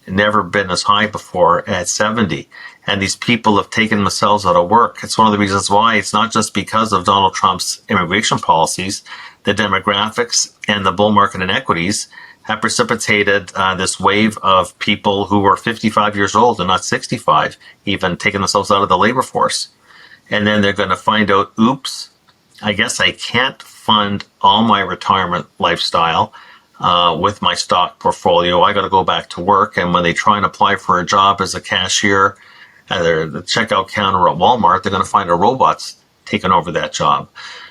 never been as high before at 70. And these people have taken themselves out of work. It's one of the reasons why it's not just because of Donald Trump's immigration policies. The demographics and the bull market in equities have precipitated this wave of people who are 55 years old and not 65, even taking themselves out of the labor force. And then they're going to find out, oops, I guess I can't fund all my retirement lifestyle with my stock portfolio. I got to go back to work. And when they try and apply for a job as a cashier at the checkout counter at Walmart, they're going to find a robot's taking over that job.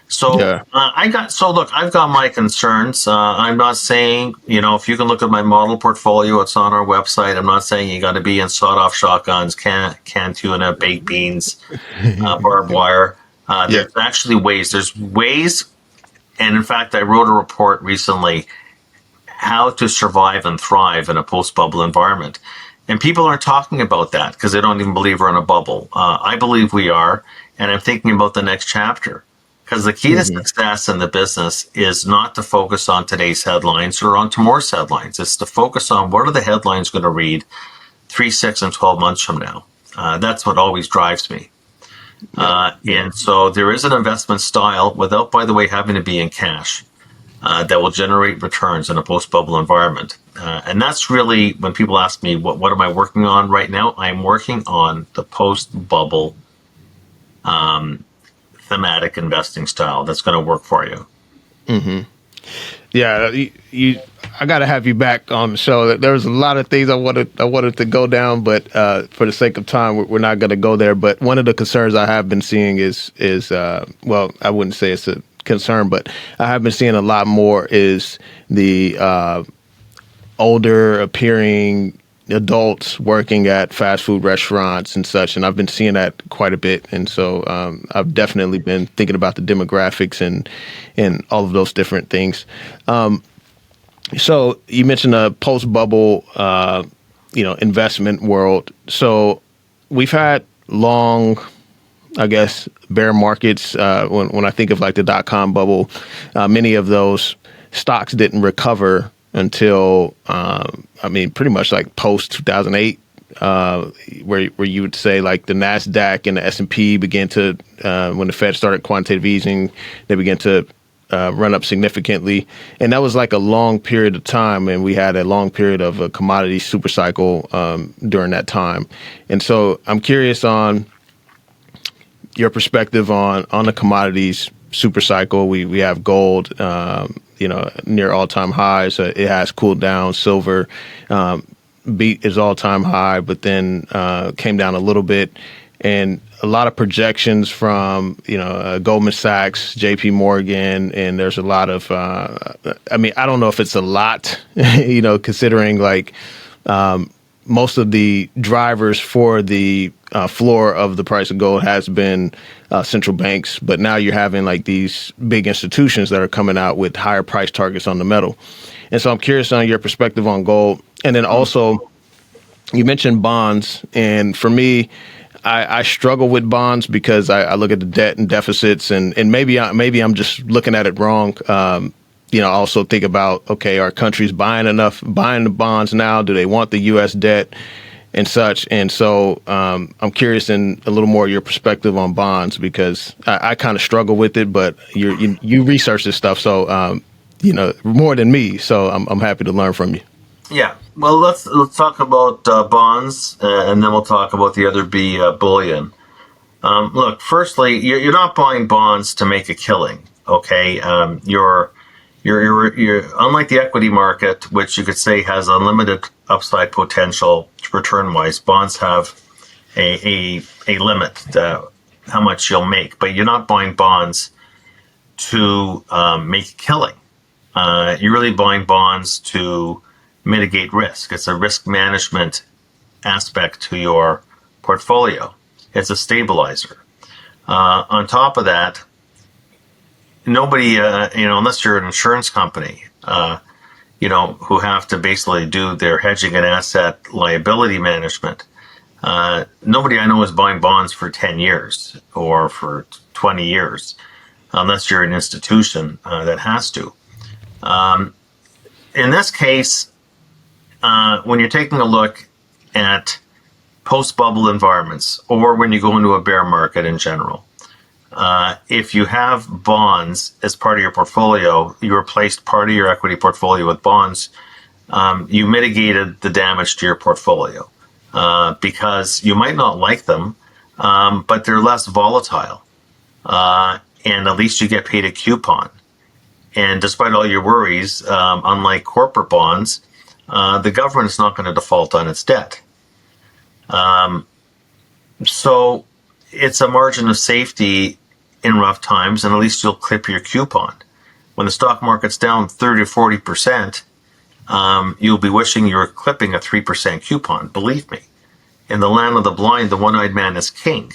So I've got my concerns. I'm not saying, if you can look at my model portfolio, it's on our website. I'm not saying you got to be in sawed-off shotguns, canned tuna, baked beans, barbed wire. There's actually ways. There's ways, and in fact, I wrote a report recently, how to survive and thrive in a post-bubble environment. And people aren't talking about that because they don't even believe we're in a bubble. I believe we are, and I'm thinking about the next chapter. Because the key to success in the business is not to focus on today's headlines or on tomorrow's headlines. It's to focus on what are the headlines going to read 3, 6, and 12 months from now. That's what always drives me. And so there is an investment style without, by the way, having to be in cash that will generate returns in a post-bubble environment. And that's really when people ask me, what am I working on right now? I'm working on the post-bubble thematic investing style that's going to work for you. Yeah, I got to have you back on the show. There's a lot of things I wanted to go down, but for the sake of time, we're not going to go there. But one of the concerns I have been seeing is well, I wouldn't say it's a concern, but I have been seeing a lot more is the older appearing adults working at fast food restaurants and such, and I've been seeing that quite a bit. And so I've definitely been thinking about the demographics and all of those different things. So you mentioned the post-bubble, investment world. So we've had long, I guess, bear markets. When I think of like the dot-com bubble, many of those stocks didn't recover until, pretty much like post 2008, where you would say like the NASDAQ and the S&P began to, when the Fed started quantitative easing, they began to run up significantly. And that was like a long period of time. And we had a long period of a commodity super cycle during that time. And so I'm curious on your perspective on the commodities super cycle. We have gold, near all-time highs. It has cooled down. Silver beat his all-time high, but then came down a little bit. And a lot of projections from, Goldman Sachs, JP Morgan, and there's a lot of, I don't know if it's a lot, considering like most of the drivers for the floor of the price of gold has been central banks. But now you're having like these big institutions that are coming out with higher price targets on the metal. And so I'm curious on your perspective on gold. And then also you mentioned bonds. And for me, I struggle with bonds because I look at the debt and deficits, and maybe I'm just looking at it wrong. I also think about, okay, are countries buying the bonds now? Do they want the U.S. debt and such? And so I'm curious in a little more your perspective on bonds, because I kind of struggle with it, but you research this stuff, so more than me. So I'm happy to learn from you. Yeah. Well, let's talk about bonds, and then we'll talk about the other B, bullion. Look, firstly, you're not buying bonds to make a killing. Okay, you're unlike the equity market, which you could say has unlimited upside potential return-wise. Bonds have a limit how much you'll make, but you're not buying bonds to make a killing. You're really buying bonds to mitigate risk. It's a risk management aspect to your portfolio. It's a stabilizer. On top of that, nobody, unless you're an insurance company, who have to basically do their hedging and asset liability management, nobody I know is buying bonds for 10 years or for 20 years, unless you're an institution that has to. In this case, when you're taking a look at post-bubble environments, or when you go into a bear market in general, if you have bonds as part of your portfolio, you replaced part of your equity portfolio with bonds, you mitigated the damage to your portfolio because you might not like them, but they're less volatile, and at least you get paid a coupon. And despite all your worries, unlike corporate bonds, the government is not going to default on its debt. So it's a margin of safety in rough times, and at least you'll clip your coupon. When the stock market's down 30 or 40%, you'll be wishing you were clipping a 3% coupon. Believe me, in the land of the blind, the one-eyed man is king.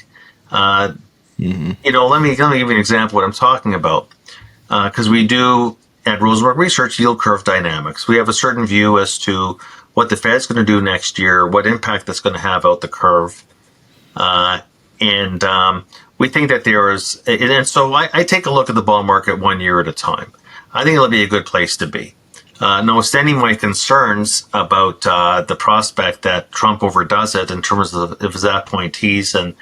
Let me give you an example of what I'm talking about. Because we do at Rosenberg Research yield curve dynamics. We have a certain view as to what the Fed's going to do next year, what impact that's going to have out the curve. And we think that there is, and so I take a look at the bond market 1 year at a time. I think it'll be a good place to be. Notwithstanding my concerns about the prospect that Trump overdoes it in terms of his appointees, and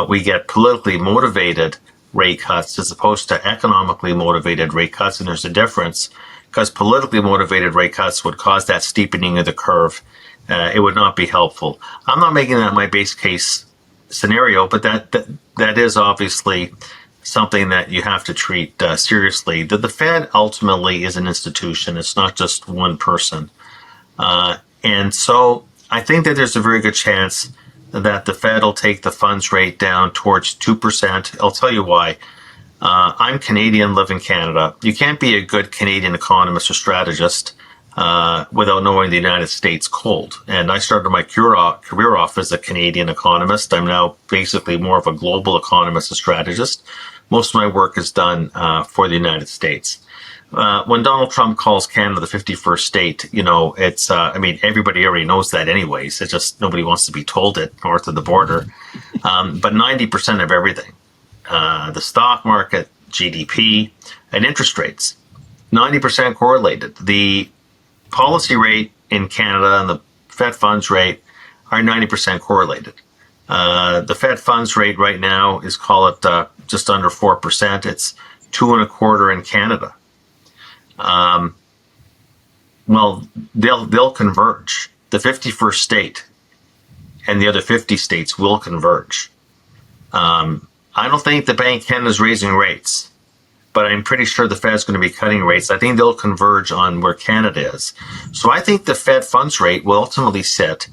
we get politically motivated rate cuts as opposed to economically motivated rate cuts, and there's a difference, because politically motivated rate cuts would cause that steepening of the curve. It would not be helpful. I'm not making that my base case scenario, but that is obviously something that you have to treat seriously. The Fed ultimately is an institution. It's not just one person. And so I think that there's a very good chance that the Fed will take the funds rate down towards 2%. I'll tell you why. I'm Canadian, live in Canada. You can't be a good Canadian economist or strategist without knowing the United States cold. And I started my career off as a Canadian economist. I'm now basically more of a global economist and strategist. Most of my work is done for the United States. when Donald Trump calls Canada the 51st state, it's, everybody already knows that anyways. It's just nobody wants to be told it north of the border. But 90% of everything, the stock market, GDP, and interest rates, 90% correlated. The policy rate in Canada and the Fed funds rate are 90% correlated. The Fed funds rate right now is, call it just under 4%. It's 2.25% in Canada. Well, they'll converge. The 51st state and the other 50 states will converge. I don't think the Bank of Canada is raising rates, but I'm pretty sure the Fed's going to be cutting rates. I think they'll converge on where Canada is. So I think the Fed funds rate will ultimately sit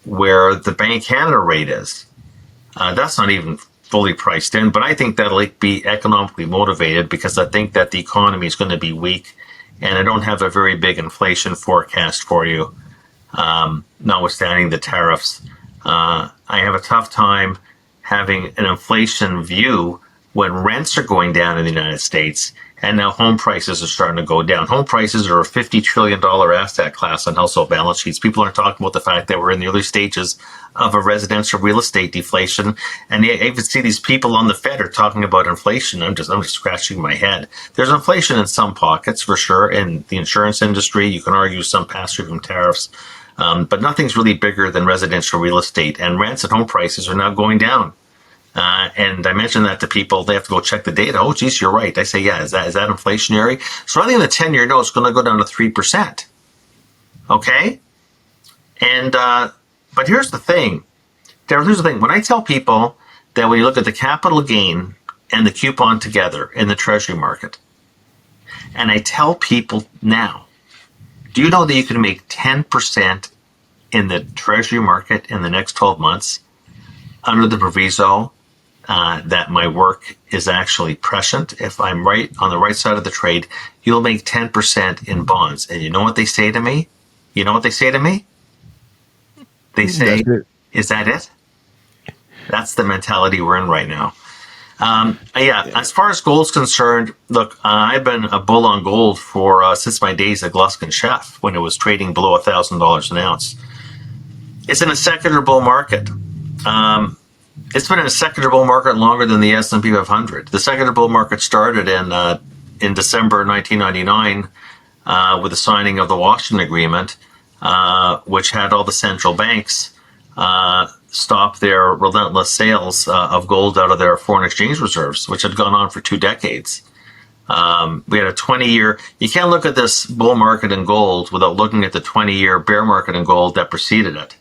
where the Bank of Canada rate is. That's not even fully priced in, but I think that'll be economically motivated because I think that the economy is going to be weak, and I don't have a very big inflation forecast for you, notwithstanding the tariffs. I have a tough time having an inflation view when rents are going down in the United States and now home prices are starting to go down. Home prices are a $50 trillion asset class on household balance sheets. People aren't talking about the fact that we're in the early stages of a residential real estate deflation. And I even see these people on the Fed are talking about inflation. I'm just scratching my head. There's inflation in some pockets for sure. In the insurance industry, you can argue some pass-through from tariffs. But nothing's really bigger than residential real estate. And rents and home prices are now going down. And I mentioned that to people. They have to go check the data. Oh, geez, you're right. I say, yeah, is that inflationary? So I think the 10-year note is going to go down to 3%. Okay? And but here's the thing. Here's the thing. When I tell people that when you look at the capital gain and the coupon together in the treasury market, and I tell people now, do you know that you can make 10% in the treasury market in the next 12 months under the proviso that my work is actually prescient? If I'm right on the right side of the trade, you'll make 10% in bonds. And you know what they say to me? You know what they say to me? They say, is that it? That's the mentality we're in right now. As far as gold's concerned, look, I've been a bull on gold for since my days at Gluskin Sheff when it was trading below $1,000 an ounce. It's in a secular bull market. It's been in a secular bull market longer than the S&P 500. The secular bull market started in December 1999 with the signing of the Washington Agreement, which had all the central banks stop their relentless sales of gold out of their foreign exchange reserves, which had gone on for 2 decades. We had a 20-year. You can't look at this bull market in gold without looking at the 20-year bear market in gold that preceded it.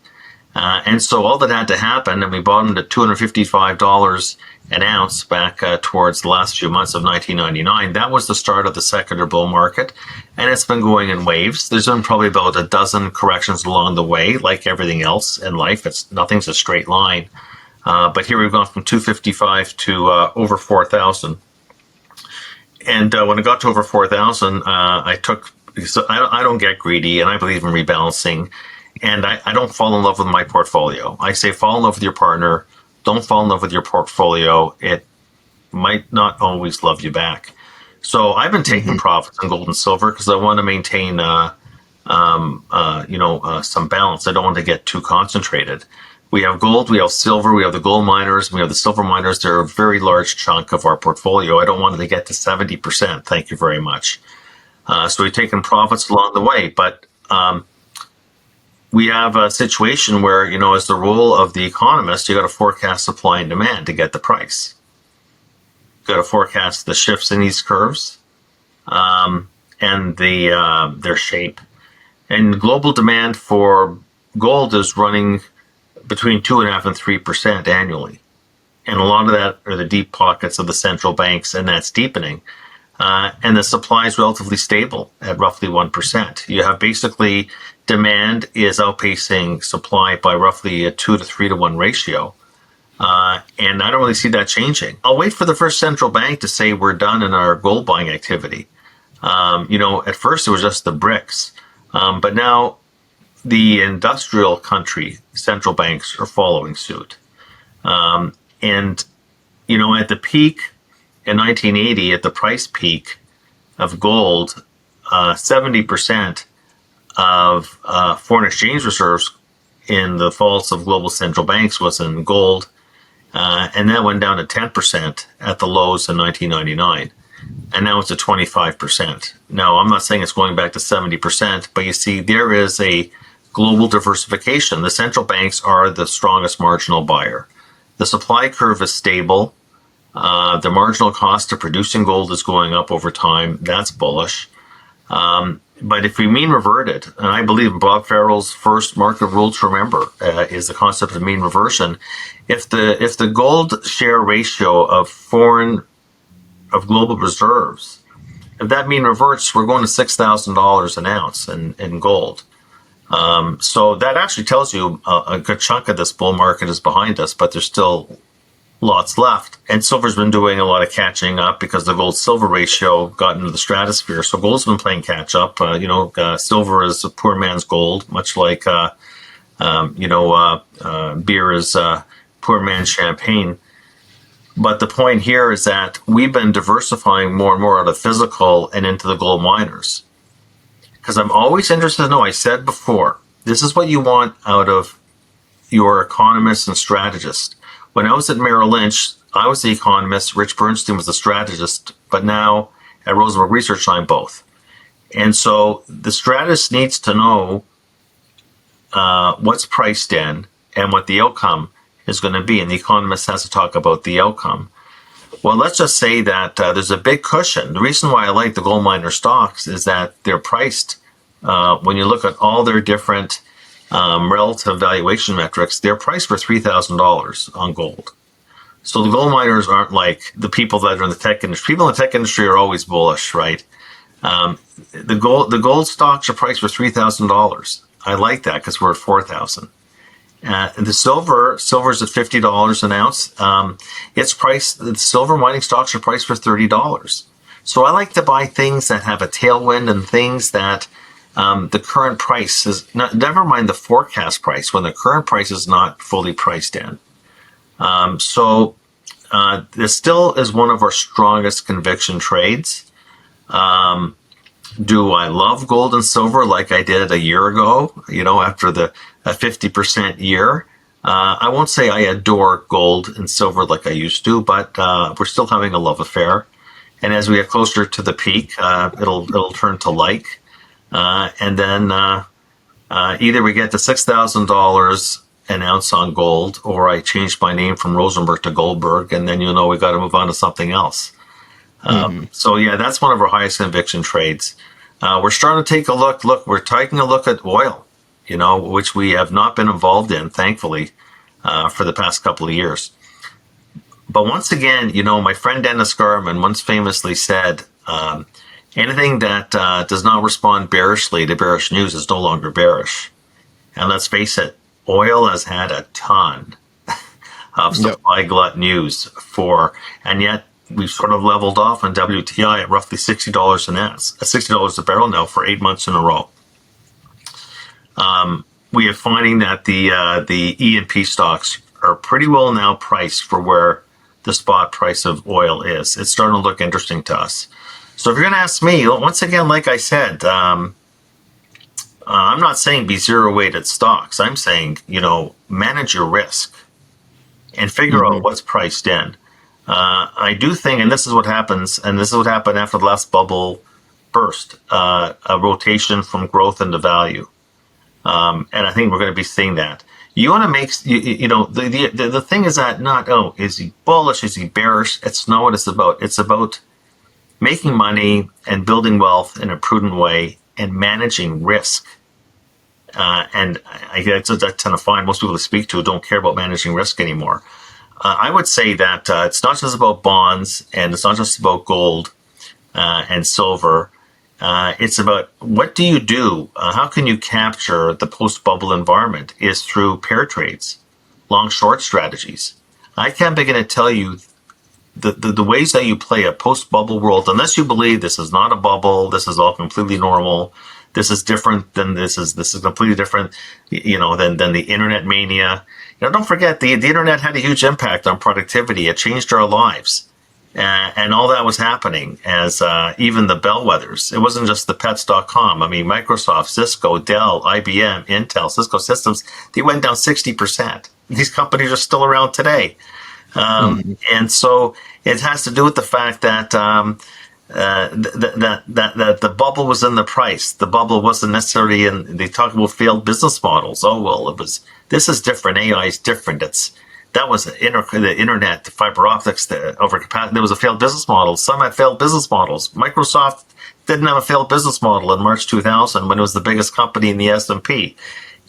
And so all that had to happen, and we bottomed at $255 an ounce back towards the last few months of 1999. That was the start of the secular bull market, and it's been going in waves. There's been probably about a dozen corrections along the way, like everything else in life. Nothing's a straight line. But here we've gone from 255 to over 4,000. And when it got to over 4,000, I don't get greedy, and I believe in rebalancing. And I don't fall in love with my portfolio. I say fall in love with your partner. Don't fall in love with your portfolio. It might not always love you back. So I've been taking profits in gold and silver because I want to maintain, some balance. I don't want to get too concentrated. We have gold, we have silver, we have the gold miners, we have the silver miners. They're a very large chunk of our portfolio. I don't want it to get to 70%. Thank you very much. So we've taken profits along the way, but we have a situation where, as the role of the economist, you got to forecast supply and demand to get the price. You got to forecast the shifts in these curves and their shape. And global demand for gold is running between 2.5% and 3% annually. And a lot of that are the deep pockets of the central banks, and that's deepening. And the supply is relatively stable at roughly 1%. You have basically demand is outpacing supply by roughly a 2 to 3 to 1 ratio. And I don't really see that changing. I'll wait for the first central bank to say we're done in our gold buying activity. At first it was just the BRICS. But now the industrial country central banks are following suit. At the peak in 1980, at the price peak, of gold, 70% of foreign exchange reserves in the faults of global central banks was in gold, and that went down to 10% at the lows in 1999, and now it's at 25%. Now, I'm not saying it's going back to 70%, but you see, there is a global diversification. The central banks are the strongest marginal buyer. The supply curve is stable. The marginal cost of producing gold is going up over time. That's bullish. But if we mean reverted, and I believe Bob Farrell's first market rule to remember is the concept of mean reversion. If the gold share ratio of global reserves, if that mean reverts, we're going to $6,000 an ounce in gold. So that actually tells you a good chunk of this bull market is behind us, but there's still lots left. And silver's been doing a lot of catching up because the gold-silver ratio got into the stratosphere. So gold's been playing catch up. Silver is a poor man's gold, much like beer is poor man's champagne. But the point here is that we've been diversifying more and more out of physical and into the gold miners. Because I'm always interested to know, I said before, this is what you want out of your economists and strategists. When I was at Merrill Lynch, I was the economist, Rich Bernstein was the strategist, but now at Rosenberg Research, I'm both. And so the strategist needs to know what's priced in and what the outcome is going to be, and the economist has to talk about the outcome. Well, let's just say that there's a big cushion. The reason why I like the gold miner stocks is that they're priced, when you look at all their different relative valuation metrics, they're priced for $3,000 on gold. So the gold miners aren't like the people that are in the tech industry. People in the tech industry are always bullish, right? The gold stocks are priced for $3,000. I like that because we're at $4,000. The silver's at $50 an ounce. It's priced. The silver mining stocks are priced for $30. So I like to buy things that have a tailwind and things that the current price is not. Never mind the forecast price when the current price is not fully priced in. This still is one of our strongest conviction trades. Do I love gold and silver like I did a year ago? After a 50% year. I won't say I adore gold and silver like I used to, but we're still having a love affair. And as we get closer to the peak, it'll turn to like. And then either we get to $6,000 an ounce on gold, or I change my name from Rosenberg to Goldberg, and then we got to move on to something else. So yeah, that's one of our highest conviction trades. We're starting to take a look. Look, we're taking a look at oil, which we have not been involved in, thankfully, for the past couple of years. But once again, my friend Dennis Garman once famously said, anything that does not respond bearishly to bearish news is no longer bearish. And let's face it, oil has had a ton of supply glut news and yet we've sort of leveled off on WTI at roughly $60 an ounce, $60 a barrel now for 8 months in a row. We are finding that the E&P stocks are pretty well now priced for where the spot price of oil is. It's starting to look interesting to us. So if you're going to ask me, once again, like I said, I'm not saying be zero-weighted stocks. I'm saying, manage your risk and figure out what's priced in. I do think, and this is what happens, and this is what happened after the last bubble burst, a rotation from growth into value. And I think we're going to be seeing that. You want to make, the thing is that not, is he bullish, is he bearish? It's not what it's about. It's about making money and building wealth in a prudent way and managing risk. And I tend to find most people I speak to don't care about managing risk anymore. I would say that it's not just about bonds and it's not just about gold and silver. It's about what do you do? How can you capture the post-bubble environment is through pair trades, long-short strategies. I can't begin to tell you the ways that you play a post-bubble world, unless you believe this is not a bubble, this is all completely normal, this is different than this is completely different, than the internet mania. Don't forget the internet had a huge impact on productivity. It changed our lives. And all that was happening as even the bellwethers. It wasn't just the pets.com. I mean, Microsoft, Cisco, Dell, IBM, Intel, Cisco Systems, they went down 60%. These companies are still around today. And so it has to do with the fact that that the bubble was in the price. The bubble wasn't necessarily in. They talk about failed business models. Oh well, it was. This is different. AI is different. That was the internet, the fiber optics, the overcapacity. There was a failed business model. Some had failed business models. Microsoft didn't have a failed business model in March 2000 when it was the biggest company in the S&P.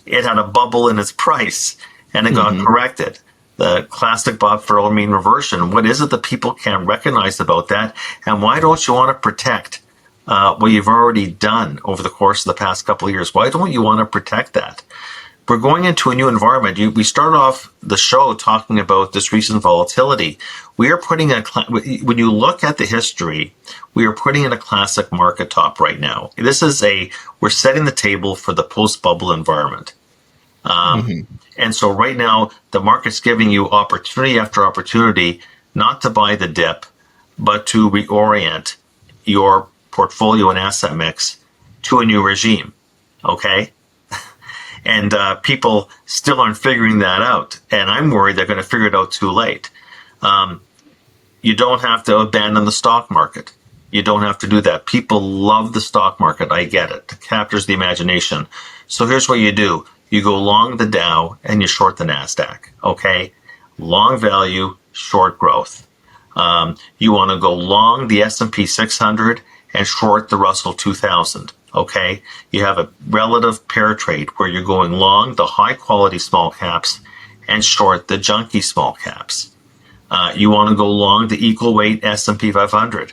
It had a bubble in its price, and it got corrected. The classic Bob Farrell mean reversion. What is it that people can't recognize about that? And why don't you want to protect what you've already done over the course of the past couple of years? Why don't you want to protect that? We're going into a new environment. We start off the show talking about this recent volatility. We are putting when you look at the history, we are putting in a classic market top right now. We're setting the table for the post-bubble environment. And so right now, the market's giving you opportunity after opportunity not to buy the dip, but to reorient your portfolio and asset mix to a new regime. Okay? And people still aren't figuring that out. And I'm worried they're going to figure it out too late. You don't have to abandon the stock market. You don't have to do that. People love the stock market. I get it. It captures the imagination. So here's what you do. You go long the Dow and you short the NASDAQ. Okay? Long value, short growth. You want to go long the S&P 600 and short the Russell 2000. Okay, you have a relative pair trade where you're going long the high quality small caps and short the junky small caps. You want to go long the equal weight S&P 500,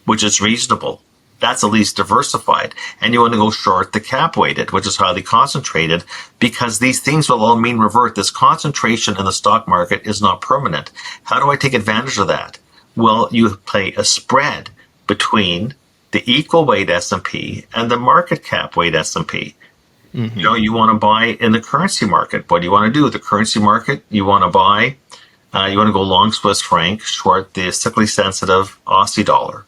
which is reasonable. That's at least diversified. And you want to go short the cap weighted, which is highly concentrated, because these things will all mean revert. This concentration in the stock market is not permanent. How do I take advantage of that? Well, you play a spread between the equal weight S&P and the market cap weight S&P. You know, you want to buy in the currency market. What do you want to do? The currency market, you want to buy, you want to go long Swiss franc, short the cyclically sensitive Aussie dollar.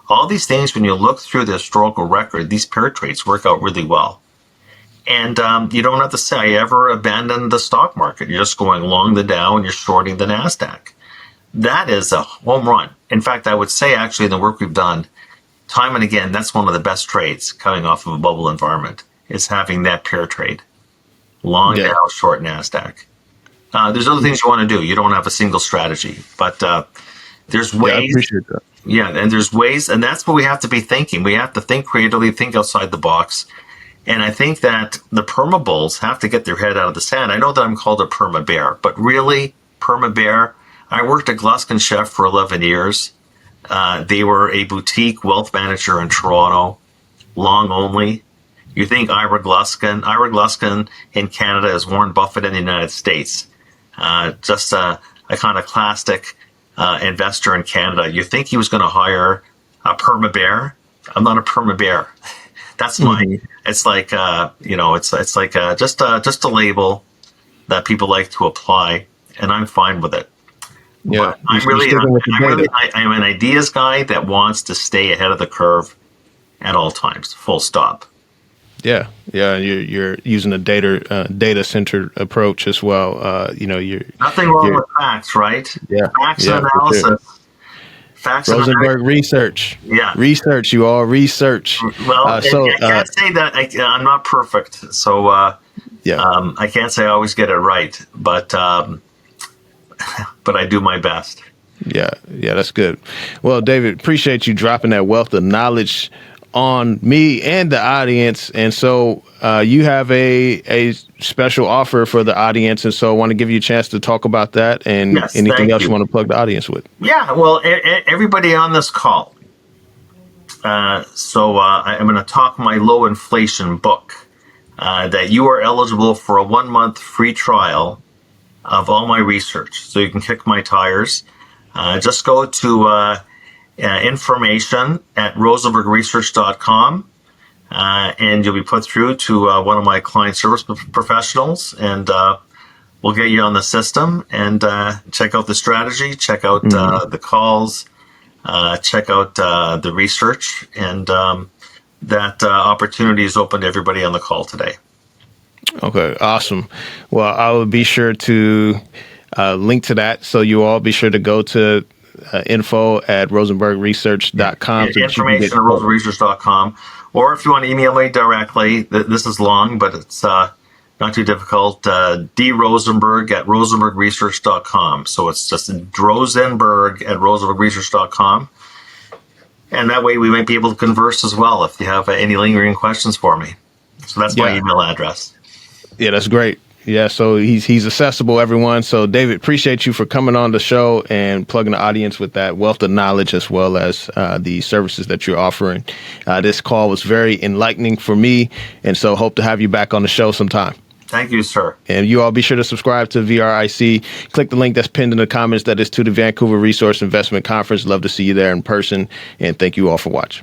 All these things, when you look through the historical record, these pair trades work out really well. And you don't have to say, I ever abandoned the stock market. You're just going long the Dow and you're shorting the NASDAQ. That is a home run. In fact, I would say actually in the work we've done, time and again, that's one of the best trades coming off of a bubble environment, is having that pair trade. Long Dow, short NASDAQ. There's other things you want to do. You don't have a single strategy, but there's ways. I appreciate that. Yeah, and there's ways, and that's what we have to be thinking. We have to think creatively, think outside the box. And I think that the perma bulls have to get their head out of the sand. I know that I'm called a perma bear, but really, perma bear, I worked at Gluskin Sheff for 11 years. They were a boutique wealth manager in Toronto, long only. You think Ira Gluskin in Canada is Warren Buffett in the United States. Just a kind of classic investor in Canada. You think he was going to hire a perma bear? I'm not a perma bear. That's mine. It's like it's like just a label that people like to apply, and I'm fine with it. Yeah, I'm an ideas guy that wants to stay ahead of the curve at all times. Full stop. Yeah. You're using a data centered approach as well. You're nothing wrong with facts, right? Yeah, facts and analysis. Sure. Facts. Rosenberg research. Yeah, research. You all research. Well, I can't say that I'm not perfect. So I can't say I always get it right, but I do my best. Yeah, that's good. Well, David, appreciate you dropping that wealth of knowledge on me and the audience. And so you have a special offer for the audience. And so I want to give you a chance to talk about that and anything else you want to plug the audience with. Yeah, well, everybody on this call. I'm going to talk my low inflation book that you are eligible for a 1-month free trial of all my research. So you can kick my tires. Just go to information at rosenbergresearch.com and you'll be put through to one of my client service professionals, and we'll get you on the system and check out the strategy, check out the calls, check out the research, and that opportunity is open to everybody on the call today. Okay, awesome. Well, I will be sure to link to that. So you all be sure to go to info@rosenbergresearch.com. Information at rosenbergresearch.com. Or if you want to email me directly, this is long, but it's not too difficult. drosenberg@rosenbergresearch.com. So it's just drosenberg@rosenbergresearch.com. And that way we might be able to converse as well if you have any lingering questions for me. So that's my email address. Yeah, that's great. Yeah, so he's accessible, everyone. So, David, appreciate you for coming on the show and plugging the audience with that wealth of knowledge as well as the services that you're offering. This call was very enlightening for me, and so hope to have you back on the show sometime. Thank you, sir. And you all be sure to subscribe to VRIC. Click the link that's pinned in the comments. That is to the Vancouver Resource Investment Conference. Love to see you there in person, and thank you all for watching.